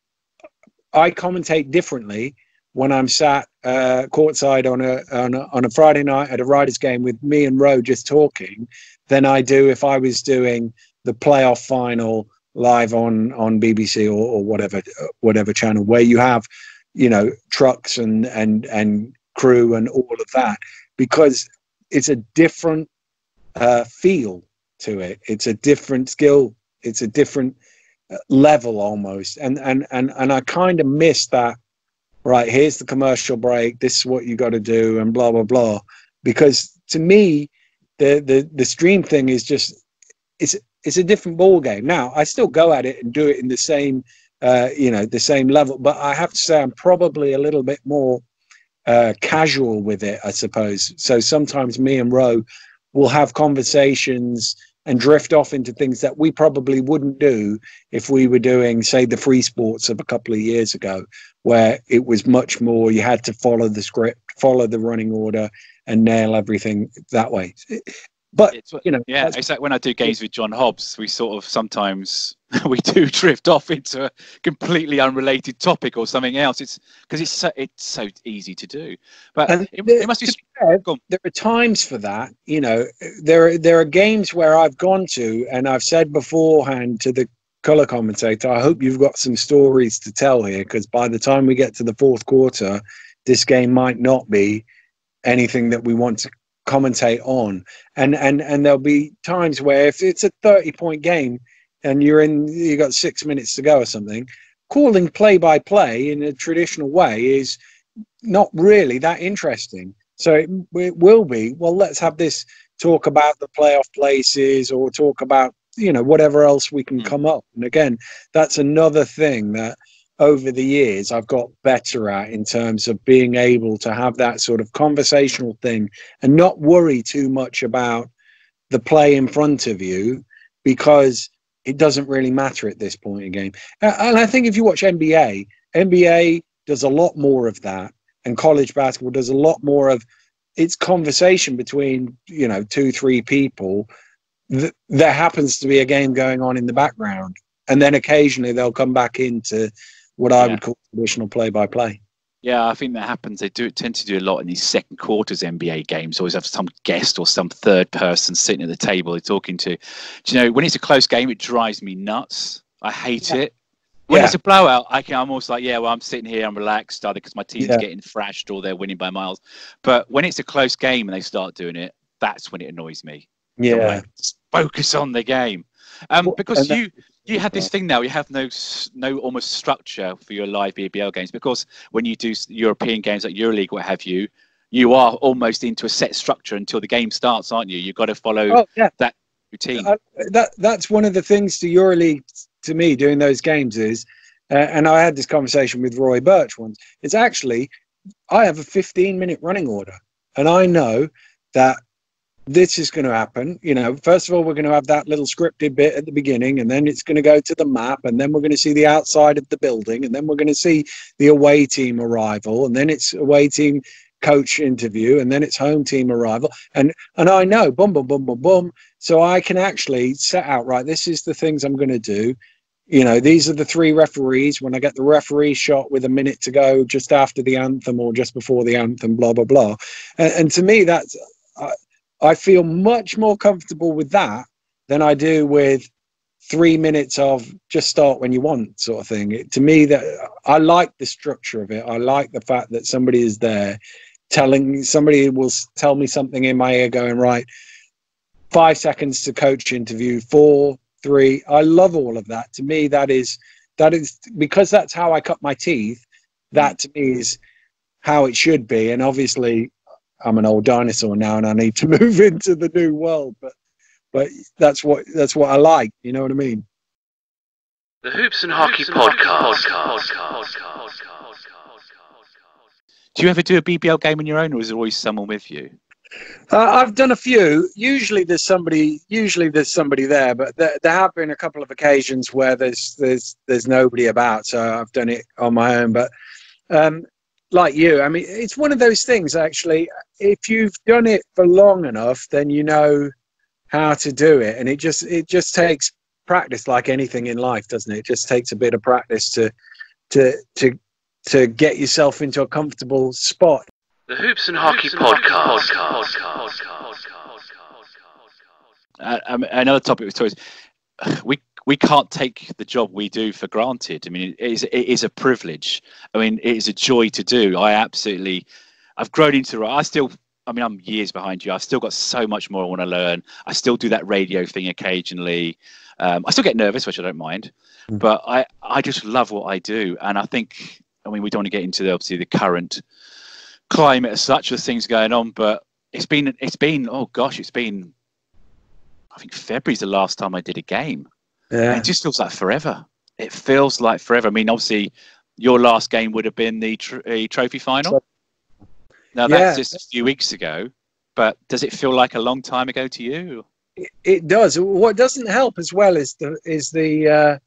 Speaker 5: I commentate differently when I'm sat courtside on a Friday night at a Riders game with me and Ro just talking, than I do if I was doing the playoff final live on BBC or whatever channel, where you have, you know, trucks and crew and all of that, because it's a different feel to it. It's a different skill. It's a different level almost. And I kind of miss that. Right, here's the commercial break. This is what you got to do, and blah blah blah. Because to me, the stream thing is just, it's a different ball game. Now I still go at it and do it in the same the same level, but I have to say I'm probably a little bit more casual with it, I suppose. So sometimes me and Ro will have conversations and drift off into things that we probably wouldn't do if we were doing, say, the free sports of a couple of years ago, where it was much more, you had to follow the script, follow the running order, and nail everything that way. But, you know,
Speaker 4: yeah, it's like when I do games with John Hobbs, we sort of sometimes we do drift off into a completely unrelated topic or something else. It's because it's so easy to do. But it must be.
Speaker 5: There are times for that. You know, there are games where I've gone to, and I've said beforehand to the color commentator, I hope you've got some stories to tell here, because by the time we get to the fourth quarter, this game might not be anything that we want to commentate on. And there'll be times where if it's a 30-point game and you got 6 minutes to go or something, calling play-by-play in a traditional way is not really that interesting. So it will be, well, let's have this talk about the playoff places, or talk about, you know, whatever else we can come up. And again, that's another thing that over the years I've got better at, in terms of being able to have that sort of conversational thing and not worry too much about the play in front of you, because it doesn't really matter at this point in the game. And I think if you watch NBA does a lot more of that, and college basketball does a lot more of it's conversation between, you know, 2-3 people. There happens to be a game going on in the background, and then occasionally they'll come back into what I would call traditional play-by-play.
Speaker 4: Yeah, I think that happens. They tend to do a lot in these second quarters NBA games. Always have some guest or some third person sitting at the table they're talking to. Do you know, when it's a close game, it drives me nuts. I hate it. When it's a blowout, I'm almost like, well, I'm sitting here, I'm relaxed, either because my team's getting thrashed or they're winning by miles. But when it's a close game and they start doing it, that's when it annoys me.
Speaker 5: Yeah.
Speaker 4: Like, just focus on the game. Because you have this thing now, you have no almost structure for your live BBL games, because when you do European games like EuroLeague, what have you, you are almost into a set structure until the game starts, aren't you? You've got to follow that routine.
Speaker 5: That's one of the things to EuroLeague, to me, doing those games is, and I had this conversation with Roy Birch once, it's actually, I have a 15-minute running order, and I know that this is going to happen. You know, first of all, we're going to have that little scripted bit at the beginning, and then it's going to go to the map, and then we're going to see the outside of the building, and then we're going to see the away team arrival, and then it's away team coach interview, and then it's home team arrival, and I know, boom, boom, boom, boom, boom. So I can actually set out, right, this is the things I'm going to do. You know, these are the 3 referees. When I get the referee shot with a minute to go just after the anthem or just before the anthem, blah, blah, blah. And to me, that's... I feel much more comfortable with that than I do with 3 minutes of just start when you want sort of thing. To me, that I like the structure of it. I like the fact that somebody is there somebody will tell me something in my ear going, right, 5 seconds to coach interview, 4, 3. I love all of that. To me, that is because that's how I cut my teeth. That to me is how it should be. And obviously, I'm an old dinosaur now, and I need to move into the new world. But that's what I like. You know what I mean?
Speaker 1: The Hoops and Hockey Podcast.
Speaker 4: Do you ever do a BBL game on your own, or is there always someone with you?
Speaker 5: I've done a few. Usually there's somebody there, but there have been a couple of occasions where there's nobody about, so I've done it on my own. But like you, I mean, it's one of those things, actually. If you've done it for long enough, then you know how to do it, and it just takes practice, like anything in life, doesn't it? It just takes a bit of practice to get yourself into a comfortable spot.
Speaker 1: The Hoops and Hockey Podcast.
Speaker 4: Another topic was toys. We can't take the job we do for granted. I mean, it is a privilege. I mean, it is a joy to do. I've grown into it. I'm years behind you. I've still got so much more I want to learn. I still do that radio thing occasionally. I still get nervous, which I don't mind, but I just love what I do. And I think, we don't want to get into obviously the current climate as such, with things going on, but it's been I think February's the last time I did a game. Yeah. It just feels like forever. It feels like forever. I mean, obviously your last game would have been the trophy final. Now that's just a few weeks ago, but does it feel like a long time ago to you?
Speaker 5: It does. What doesn't help as well is the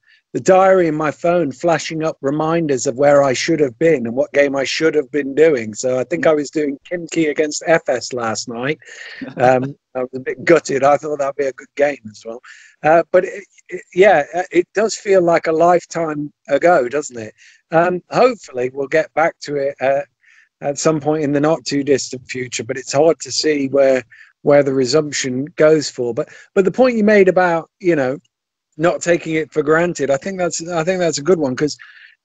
Speaker 5: diary in my phone flashing up reminders of where I should have been and what game I should have been doing. So I think I was doing Kimki against FS last night. I was a bit gutted. I thought that'd be a good game as well. But it does feel like a lifetime ago, doesn't it? Hopefully we'll get back to it at some point in the not too distant future, but it's hard to see where the resumption goes for. But the point you made about, not taking it for granted, I think that's a good one, because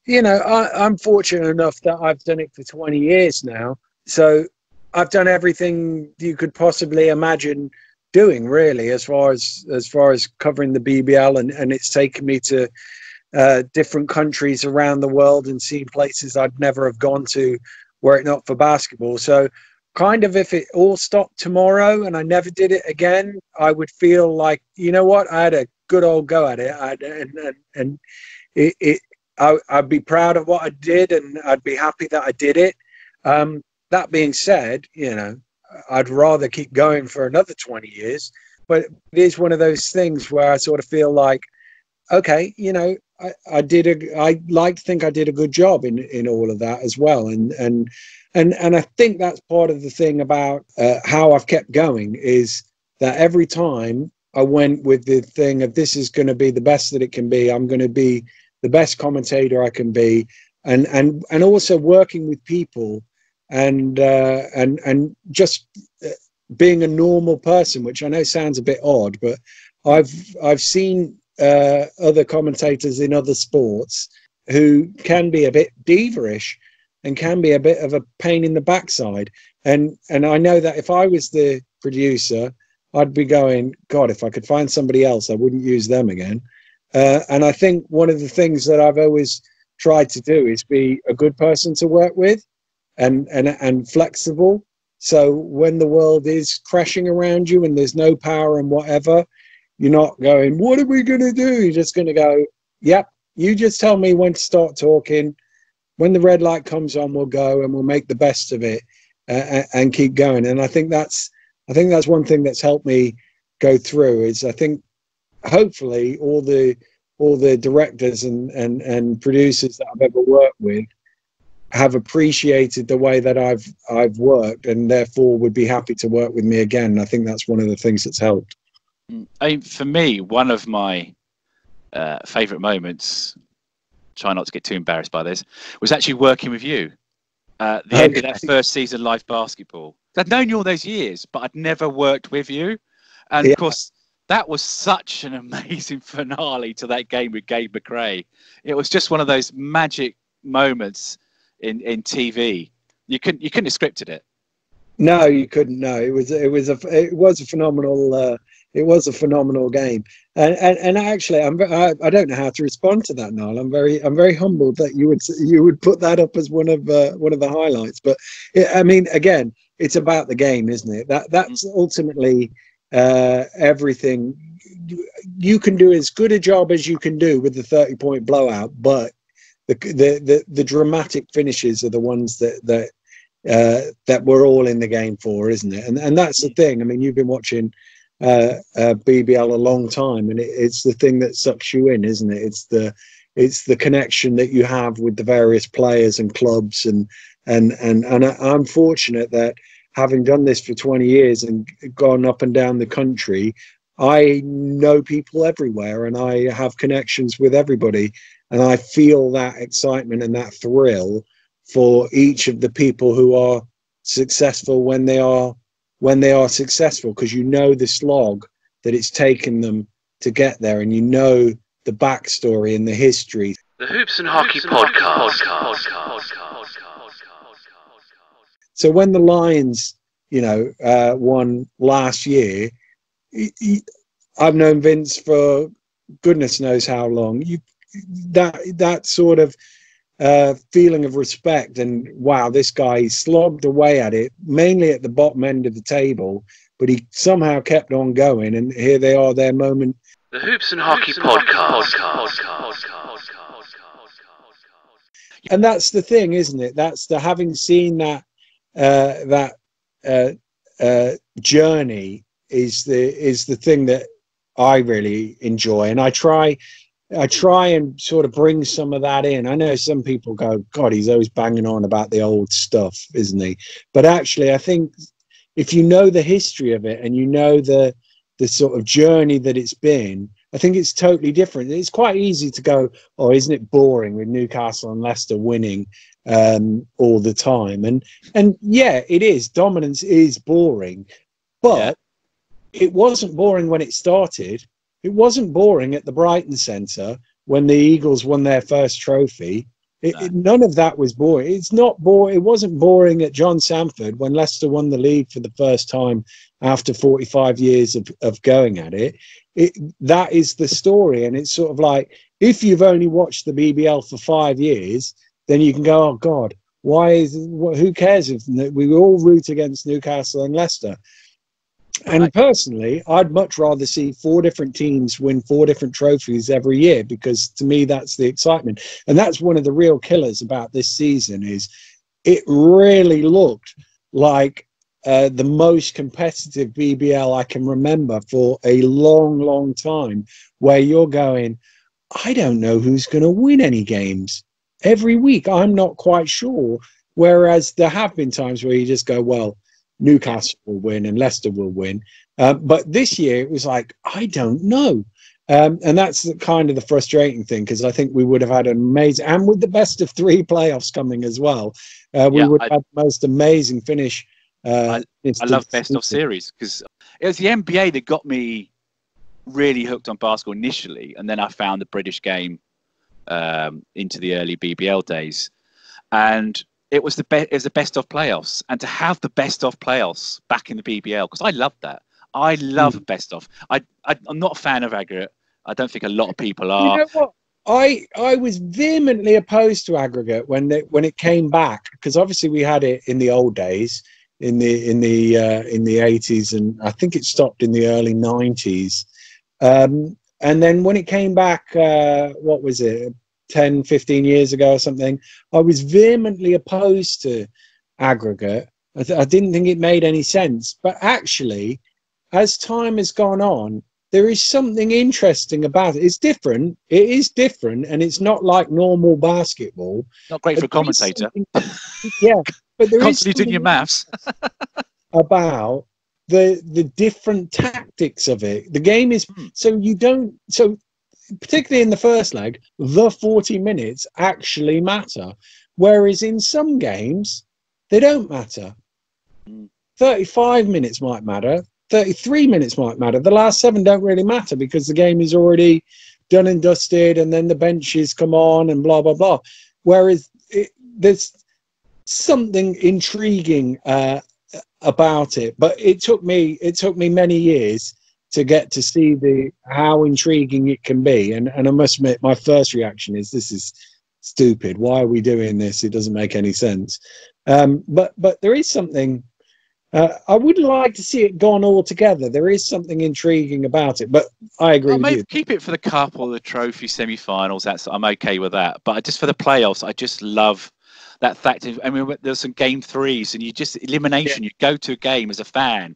Speaker 5: I'm fortunate enough that I've done it for 20 years now, so I've done everything you could possibly imagine doing, really, as far as covering the BBL, and it's taken me to different countries around the world and seen places I'd never have gone to were it not for basketball. So kind of, if it all stopped tomorrow and I never did it again, I would feel like, I had a good old go at it, I'd be proud of what I did, and I'd be happy that I did it. That being said, I'd rather keep going for another 20 years, but it is one of those things where I sort of feel like, okay, I like to think I did a good job in all of that as well, and I think that's part of the thing about how I've kept going, is that every time I went with the thing of, this is going to be the best that it can be, I'm going to be the best commentator I can be, and also working with people and just being a normal person, which I know sounds a bit odd, but I've seen other commentators in other sports who can be a bit diva-ish and can be a bit of a pain in the backside, and I know that if I was the producer, I'd be going, God, if I could find somebody else, I wouldn't use them again. And I think one of the things that I've always tried to do is be a good person to work with, and flexible. So when the world is crashing around you and there's no power and whatever, you're not going, what are we going to do? You're just going to go, yep, you just tell me when to start talking. When the red light comes on, we'll go and we'll make the best of it, and keep going. And I think that's one thing that's helped me go through, is I think hopefully all the directors and producers that I've ever worked with have appreciated the way that I've worked, and therefore would be happy to work with me again. And I think that's one of the things that's helped.
Speaker 4: For me, one of my favourite moments, try not to get too embarrassed by this, was actually working with you. The end of that first season, live basketball. I'd known you all those years, but I'd never worked with you. And of course, that was such an amazing finale to that game with Gabe McRae. It was just one of those magic moments in TV. You couldn't have scripted it.
Speaker 5: No, you couldn't. No, it was a phenomenal game. And actually, I don't know how to respond to that, Niall. I'm very humbled that you would put that up as one of the highlights. But I mean, again, it's about the game, isn't it? That's ultimately everything. You can do as good a job as you can do with the 30-point blowout, but the dramatic finishes are the ones that we're all in the game for, isn't it? And that's the thing. I mean, you've been watching BBL a long time, and it's the thing that sucks you in, isn't it? It's the connection that you have with the various players and clubs, and I'm fortunate that, having done this for 20 years and gone up and down the country, I know people everywhere and I have connections with everybody, and I feel that excitement and that thrill for each of the people who are successful when they are successful, because you know the slog that it's taken them to get there, and you know the backstory and the history.
Speaker 1: The Hoops and Hockey Podcast.
Speaker 5: So when the Lions, won last year, I've known Vince for goodness knows how long. That sort of feeling of respect, and wow, this guy slogged away at it, mainly at the bottom end of the table, but he somehow kept on going, and here they are, their moment.
Speaker 1: The Hoops and Hockey Podcast.
Speaker 5: And that's the thing, isn't it? That's the, having seen that journey is the thing that I really enjoy, and I try and sort of bring some of that in. I know some people go, God, he's always banging on about the old stuff, isn't he? But actually, I think if you know the history of it and you know the sort of journey that it's been, I think it's totally different. It's quite easy to go, oh, isn't it boring with Newcastle and Leicester winning all the time? And yeah, it is. Dominance is boring, but it wasn't boring when it started. It wasn't boring at the Brighton Centre when the Eagles won their first trophy. None of that was boring. It's not boring. It wasn't boring at John Sanford when Leicester won the league for the first time after 45 years of going at it. That is the story. And it's sort of like, if you've only watched the BBL for 5 years, then you can go, oh God, who cares if we all root against Newcastle and Leicester? And personally, I'd much rather see 4 different teams win 4 different trophies every year, because to me, that's the excitement. And that's one of the real killers about this season, is it really looked like the most competitive BBL I can remember for a long, long time, where you're going, I don't know who's going to win any games. Every week, I'm not quite sure. Whereas there have been times where you just go, well, Newcastle will win and Leicester will win. But this year, it was like, I don't know. And that's kind of the frustrating thing, because I think we would have had an amazing, and with the best of 3 playoffs coming as well, we would have had the most amazing finish.
Speaker 4: I love best of series, because it was the NBA that got me really hooked on basketball initially, and then I found the British game into the early BBL days, and it was the best of playoffs, and to have the best of playoffs back in the BBL, because I love that. I love best of. I'm not a fan of aggregate. I don't think a lot of people are.
Speaker 5: You know what? I was vehemently opposed to aggregate when it came back, because obviously we had it in the old days, in the 80s, and I think it stopped in the early 90s. And then when it came back, what was it, 10, 15 years ago or something, I was vehemently opposed to aggregate. I didn't think it made any sense. But actually, as time has gone on, there is something interesting about it. It's different. It is different, and it's not like normal basketball.
Speaker 4: Not great for a commentator.
Speaker 5: Yeah, but there
Speaker 4: constantly doing your maths
Speaker 5: about the different tactics of it. The game is so particularly in the first leg, the 40 minutes actually matter, whereas in some games they don't matter. 35 minutes might matter. 33 minutes might matter. The last 7 don't really matter, because the game is already done and dusted, and then the benches come on and blah, blah, blah. Whereas there's something intriguing about it. But it took me many years to get to see how intriguing it can be. And I must admit, my first reaction is, this is stupid. Why are we doing this? It doesn't make any sense. But there is something. I would like to see it gone all together. There is something intriguing about it, but I agree with you.
Speaker 4: Keep it for the cup or the trophy semi-finals. I'm okay with that. But just for the playoffs, I just love that fact. I mean, there's some game 3s, and you just elimination. You go to a game as a fan,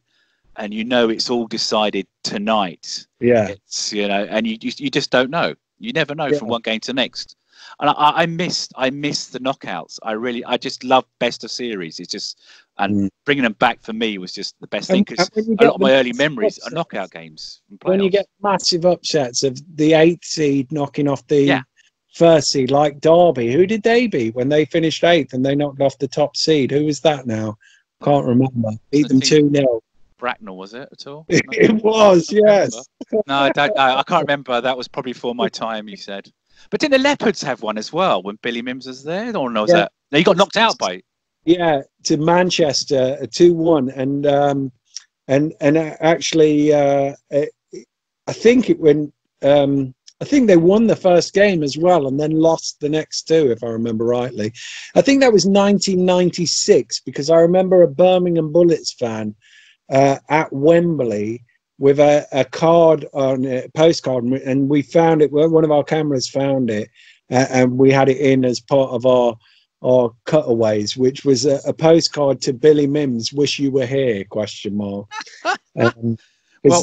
Speaker 4: and you know it's all decided tonight. Yeah, it's, and you just don't know. You never know from one game to the next. And I missed the knockouts. I just love best of series. It's just, and bringing them back for me was just the best thing, because a lot of my early memories are knockout games.
Speaker 5: When you get massive upsets of the 8th seed knocking off the first seed, like Derby, who did they beat when they finished 8th and they knocked off the top seed? Who was that now? Can't remember. Beat them 2-0.
Speaker 4: Bracknell, was it at all?
Speaker 5: It was, yes.
Speaker 4: No, I don't know. I can't remember. That was probably before my time, you said. But didn't the Leopards have one as well when Billy Mims was there? Or no, was that? No, he got knocked out by. Yeah, to Manchester, 2-1, and actually, I think it went. I think they won the first game as well, and then lost the next 2, if I remember rightly. I think that was 1996, because I remember a Birmingham Bullets fan at Wembley with a card on a postcard, and we found it. One of our cameras found it, and we had it in as part of our cutaways, which was a postcard to Billy Mims, "Wish you were here?" ? Well,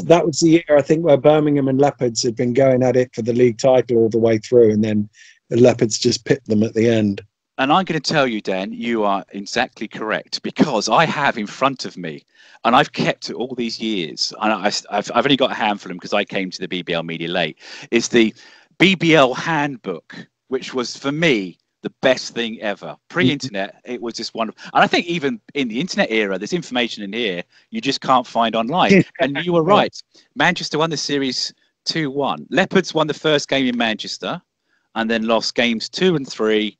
Speaker 4: that was the year, I think, where Birmingham and Leopards had been going at it for the league title all the way through, and then the Leopards just pipped them at the end. And I'm going to tell you, Dan, you are exactly correct, because I have in front of me, and I've kept it all these years, and I've only got a handful of them because I came to the BBL media late, is the BBL handbook, which was, for me, the best thing ever. Pre-internet, it was just wonderful. And I think even in the internet era, there's information in here you just can't find online. And you were right. Manchester won the series 2-1. Leopards won the first game in Manchester, and then lost games 2 and 3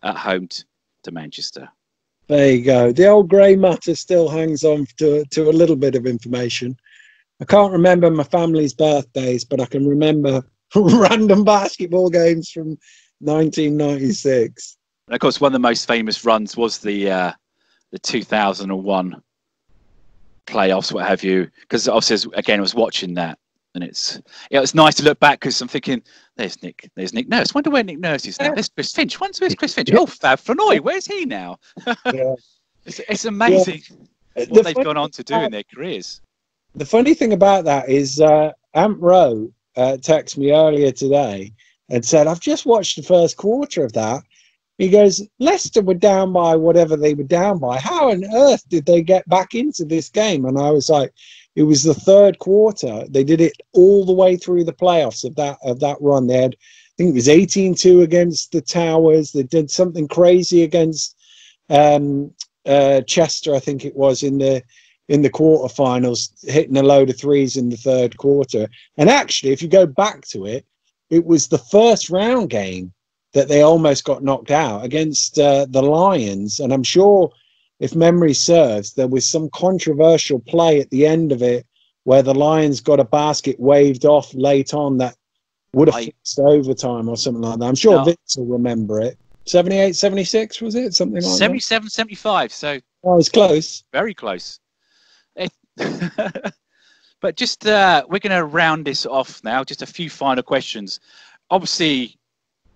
Speaker 4: at home to Manchester.
Speaker 5: There you go. The old grey matter still hangs on to a little bit of information. I can't remember my family's birthdays, but I can remember random basketball games from 1996.
Speaker 4: And of course, one of the most famous runs was the 2001 playoffs, what have you, because obviously, again, I was watching that. And it's nice to look back, because I'm thinking, there's Nick Nurse. Wonder where Nick Nurse is now. There's Chris Finch. Where's Chris Finch? Oh, Fab Fanoy. Where's he now? It's amazing what they've gone on to do in their careers.
Speaker 5: The funny thing about that is Aunt Ro texted me earlier today, and said, I've just watched the first quarter of that. He goes, Leicester were down by whatever they were down by. How on earth did they get back into this game? And I was like, it was the third quarter. They did it all the way through the playoffs of that run. They had, I think it was 18-2 against the Towers. They did something crazy against Chester, I think it was, in the quarterfinals, hitting a load of threes in the third quarter. And actually, if you go back to it, it was the first round game that they almost got knocked out against the Lions. And I'm sure, if memory serves, there was some controversial play at the end of it where the Lions got a basket waved off late on that would have fixed overtime or something like that. I'm sure Vince will remember it. 78, 76, was it? Something like
Speaker 4: 77, 75. So
Speaker 5: that? Oh, it was close.
Speaker 4: Very close. But just we're going to round this off now. Just a few final questions. Obviously,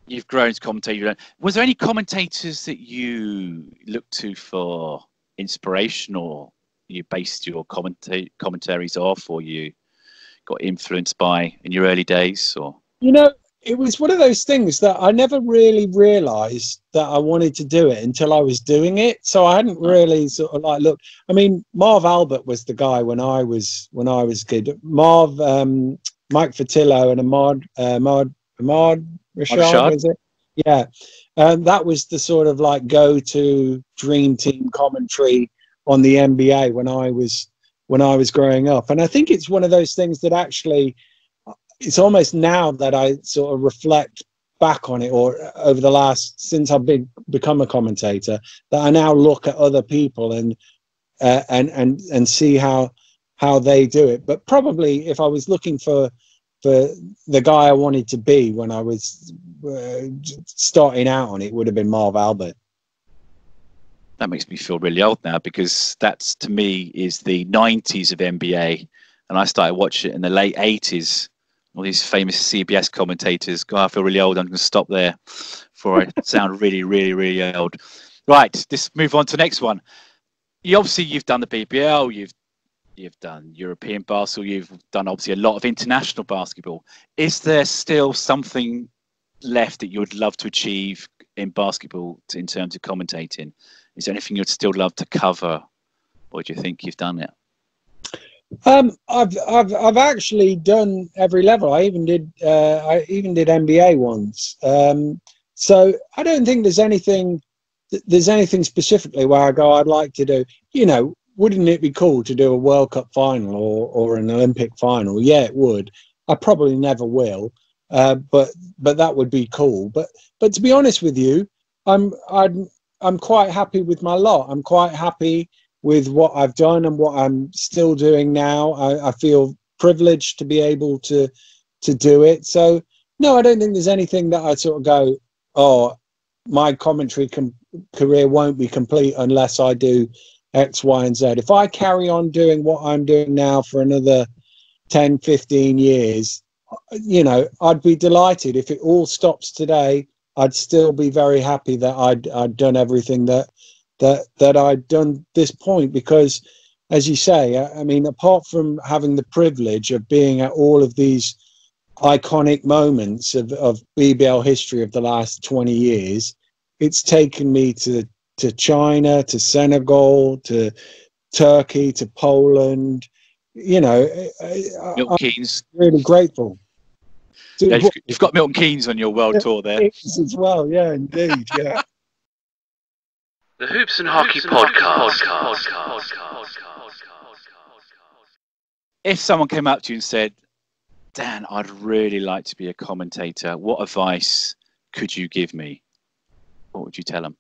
Speaker 4: you've grown as commentator. Was there any commentators that you looked to for inspiration, or you based your commentaries off, or you got influenced by in your early days? Or
Speaker 5: it was one of those things that I never really realised that I wanted to do it until I was doing it. So I hadn't really sort of like looked. I mean, Marv Albert was the guy when I was a kid. Marv, Mike Fertillo, and Ahmad Rashad, was it? Yeah. That was the sort of like go-to dream team commentary on the NBA when I was growing up. And I think it's one of those things that actually, it's almost now that I sort of reflect back on it, or over the last, since I've become a commentator, that I now look at other people and see how they do it. But probably if I was looking for the guy I wanted to be when I was starting out on it, would have been Marv Albert.
Speaker 4: That makes me feel really old now, because that's, to me, is the 90s of NBA, and I started watching it in the late 80s. All these famous CBS commentators. God, I feel really old. I'm going to stop there before I sound really, really, really old. Right, let's move on to the next one. You've done the BBL, you've done European basketball, you've done obviously a lot of international basketball. Is there still something left that you would love to achieve in basketball in terms of commentating? Is there anything you'd still love to cover, or do you think you've done it?
Speaker 5: I've actually done every level. I even did NBA once. So I don't think there's anything specifically where I go, I'd like to do. Wouldn't it be cool to do a World Cup final or an Olympic final? Yeah, it would. I probably never will, but that would be cool. But to be honest with you, I'm quite happy with my lot. I'm quite happy with what I've done and what I'm still doing now. I feel privileged to be able to do it. So no, I don't think there's anything that I sort of go, oh, my commentary career won't be complete unless I do X, Y, and Z. If I carry on doing what I'm doing now for another 10, 15 years, I'd be delighted. If it all stops today, I'd still be very happy that I'd done everything that I'd done this point, because, as you say, I mean, apart from having the privilege of being at all of these iconic moments of BBL history of the last 20 years, it's taken me to China, to Senegal, to Turkey, to Poland.
Speaker 4: Milton Keynes.
Speaker 5: I'm really grateful.
Speaker 4: Yeah, you've got Milton Keynes on your world tour there
Speaker 5: as well. Yeah, indeed. Yeah.
Speaker 1: The Hoops and Hockey Podcast.
Speaker 4: If someone came up to you and said, Dan, I'd really like to be a commentator, what advice could you give me? What would you tell them?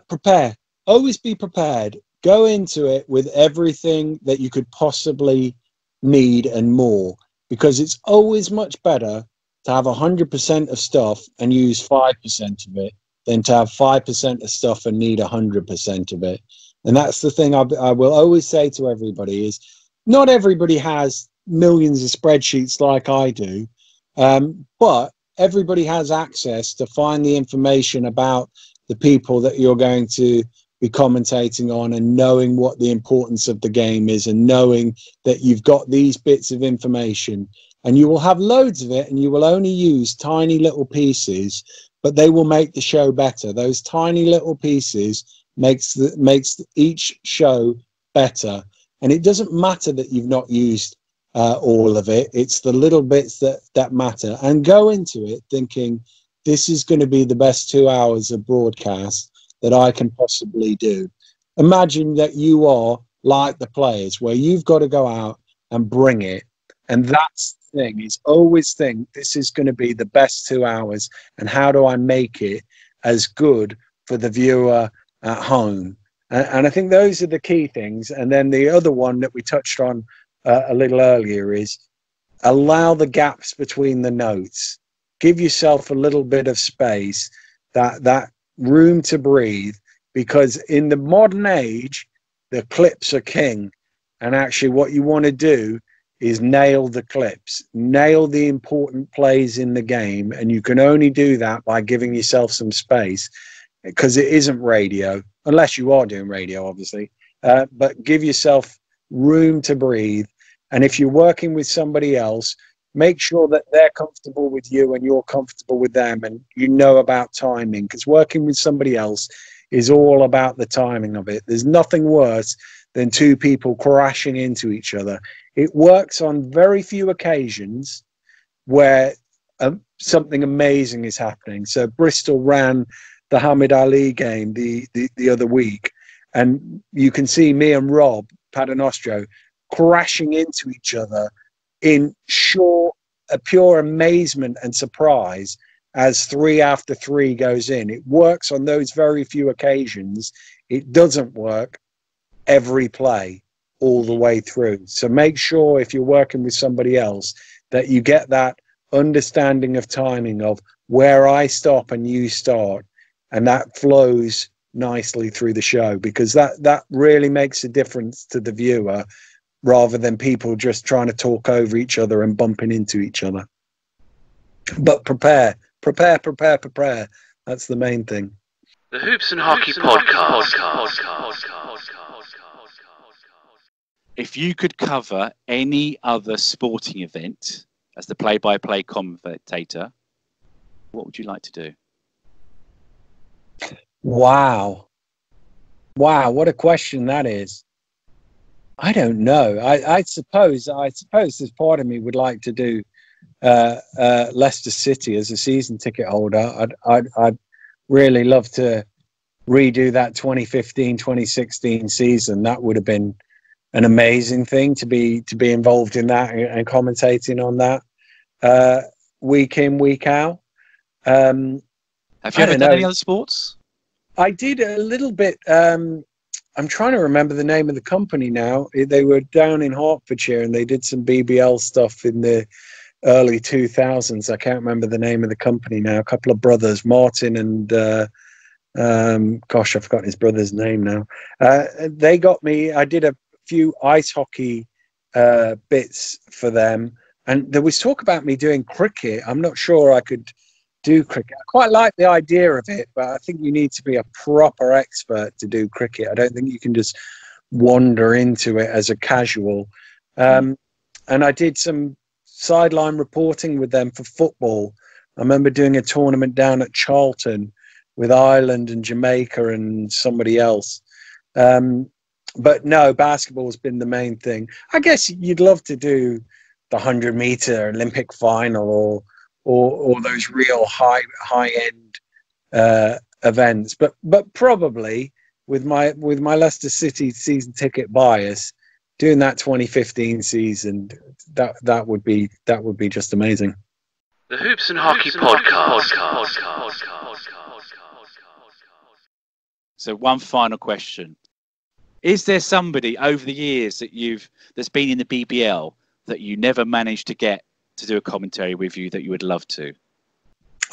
Speaker 5: Prepare. Always be prepared. Go into it with everything that you could possibly need and more, because it's always much better to have 100% of stuff and use 5% of it than to have 5% of stuff and need 100% of it. And that's the thing I will always say to everybody is, not everybody has millions of spreadsheets like I do, but everybody has access to find the information about the people that you're going to be commentating on, and knowing what the importance of the game is, and knowing that you've got these bits of information, and you will have loads of it, and you will only use tiny little pieces, but they will make the show better. Those tiny little pieces makes each show better. And it doesn't matter that you've not used all of it. It's the little bits that matter. And go into it thinking, this is going to be the best 2 hours of broadcast that I can possibly do. Imagine that you are like the players, where you've got to go out and bring it. And that's the thing, is always think, this is going to be the best 2 hours, and how do I make it as good for the viewer at home? And I think those are the key things. And then the other one that we touched on a little earlier is allow the gaps between the notes. Give yourself a little bit of space, that room to breathe, because in the modern age, the clips are king. And actually what you want to do is nail the clips, nail the important plays in the game. And you can only do that by giving yourself some space, because it isn't radio, unless you are doing radio, obviously. But give yourself room to breathe. And if you're working with somebody else, make sure that they're comfortable with you and you're comfortable with them, and you know about timing, because working with somebody else is all about the timing of it. There's nothing worse than two people crashing into each other. It works on very few occasions where something amazing is happening. So Bristol ran the Hamid Ali game the other week, and you can see me and Rob Paternostro crashing into each other in pure amazement and surprise as 3 after 3 goes in. It works on those very few occasions. It doesn't work every play all the way through. So make sure, if you're working with somebody else, that you get that understanding of timing, of where I stop and you start, and that flows nicely through the show, because that really makes a difference to the viewer, rather than people just trying to talk over each other and bumping into each other. But prepare. That's the main thing.
Speaker 1: The Hoops and Hockey Podcast.
Speaker 4: If you could cover any other sporting event as the play-by-play commentator, what would you like to do?
Speaker 5: Wow, what a question that is. I don't know. I suppose there's part of me would like to do Leicester City as a season ticket holder. I'd really love to redo that 2015-2016 season. That would have been an amazing thing to be involved in that and commentating on that week in, week out.
Speaker 4: Have you ever done any other sports?
Speaker 5: I did a little bit. I'm trying to remember the name of the company now. They were down in Hertfordshire, and they did some BBL stuff in the early 2000s. I can't remember the name of the company now. A couple of brothers, Martin and gosh, I've forgotten his brother's name now. They got me. I did a few ice hockey bits for them, and there was talk about me doing cricket. I'm not sure I could do cricket. I quite like the idea of it, but I think you need to be a proper expert to do cricket. I don't think you can just wander into it as a casual. And I did some sideline reporting with them for football. I remember doing a tournament down at Charlton with Ireland and Jamaica and somebody else. But no, basketball has been the main thing. I guess you'd love to do the 100-meter Olympic final or those real high end events, but probably with my Leicester City season ticket bias, doing that 2015 season, that would be just amazing.
Speaker 1: The Hoops and Hockey Podcast.
Speaker 4: So one final question: is there somebody over the years that's been in the BBL that you never managed to get to do a commentary with you that you would love to?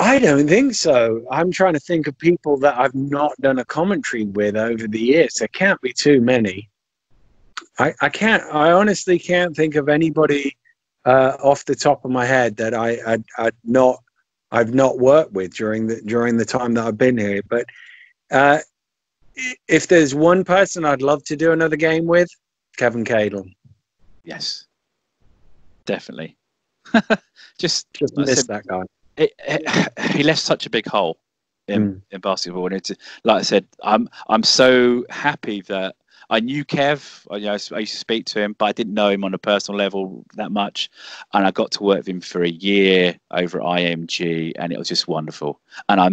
Speaker 5: I don't think so. I'm trying to think of people that I've not done a commentary with over the years. There can't be too many. I honestly can't think of anybody off the top of my head that I've not worked with during the time that I've been here. But if there's one person I'd love to do another game with, Kevin Cadle.
Speaker 4: Yes, definitely. just
Speaker 5: miss that guy.
Speaker 4: He left such a big hole in basketball, and it's like I said, I'm so happy that I knew Kev. I used to speak to him, but I didn't know him on a personal level that much. And I got to work with him for a year over at IMG, and it was just wonderful. And I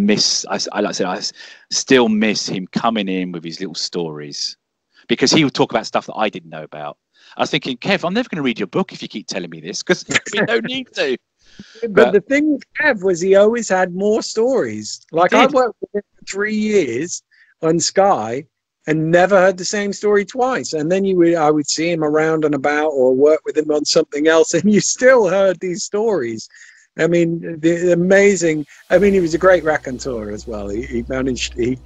Speaker 4: still miss him coming in with his little stories, because he would talk about stuff that I didn't know about. I was thinking, Kev, I'm never going to read your book if you keep telling me this, because there's no need to.
Speaker 5: But the thing with Kev was he always had more stories. Like, I worked with him for 3 years on Sky and never heard the same story twice. And then I would see him around and about or work with him on something else, and you still heard these stories. I mean, he was a great raconteur as well. He managed to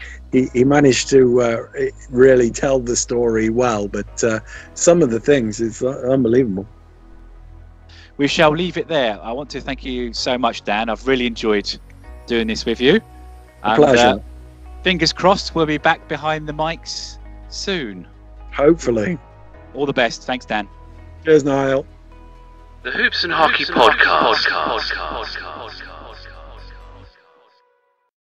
Speaker 5: really tell the story well, but some of the things is unbelievable.
Speaker 4: We shall leave it there. I want to thank you so much, Dan. I've really enjoyed doing this with you.
Speaker 5: Pleasure.
Speaker 4: Fingers crossed we'll be back behind the mics soon.
Speaker 5: Hopefully.
Speaker 4: All the best. Thanks, Dan.
Speaker 5: Cheers, Niall.
Speaker 1: The Hoops and Hockey Podcast.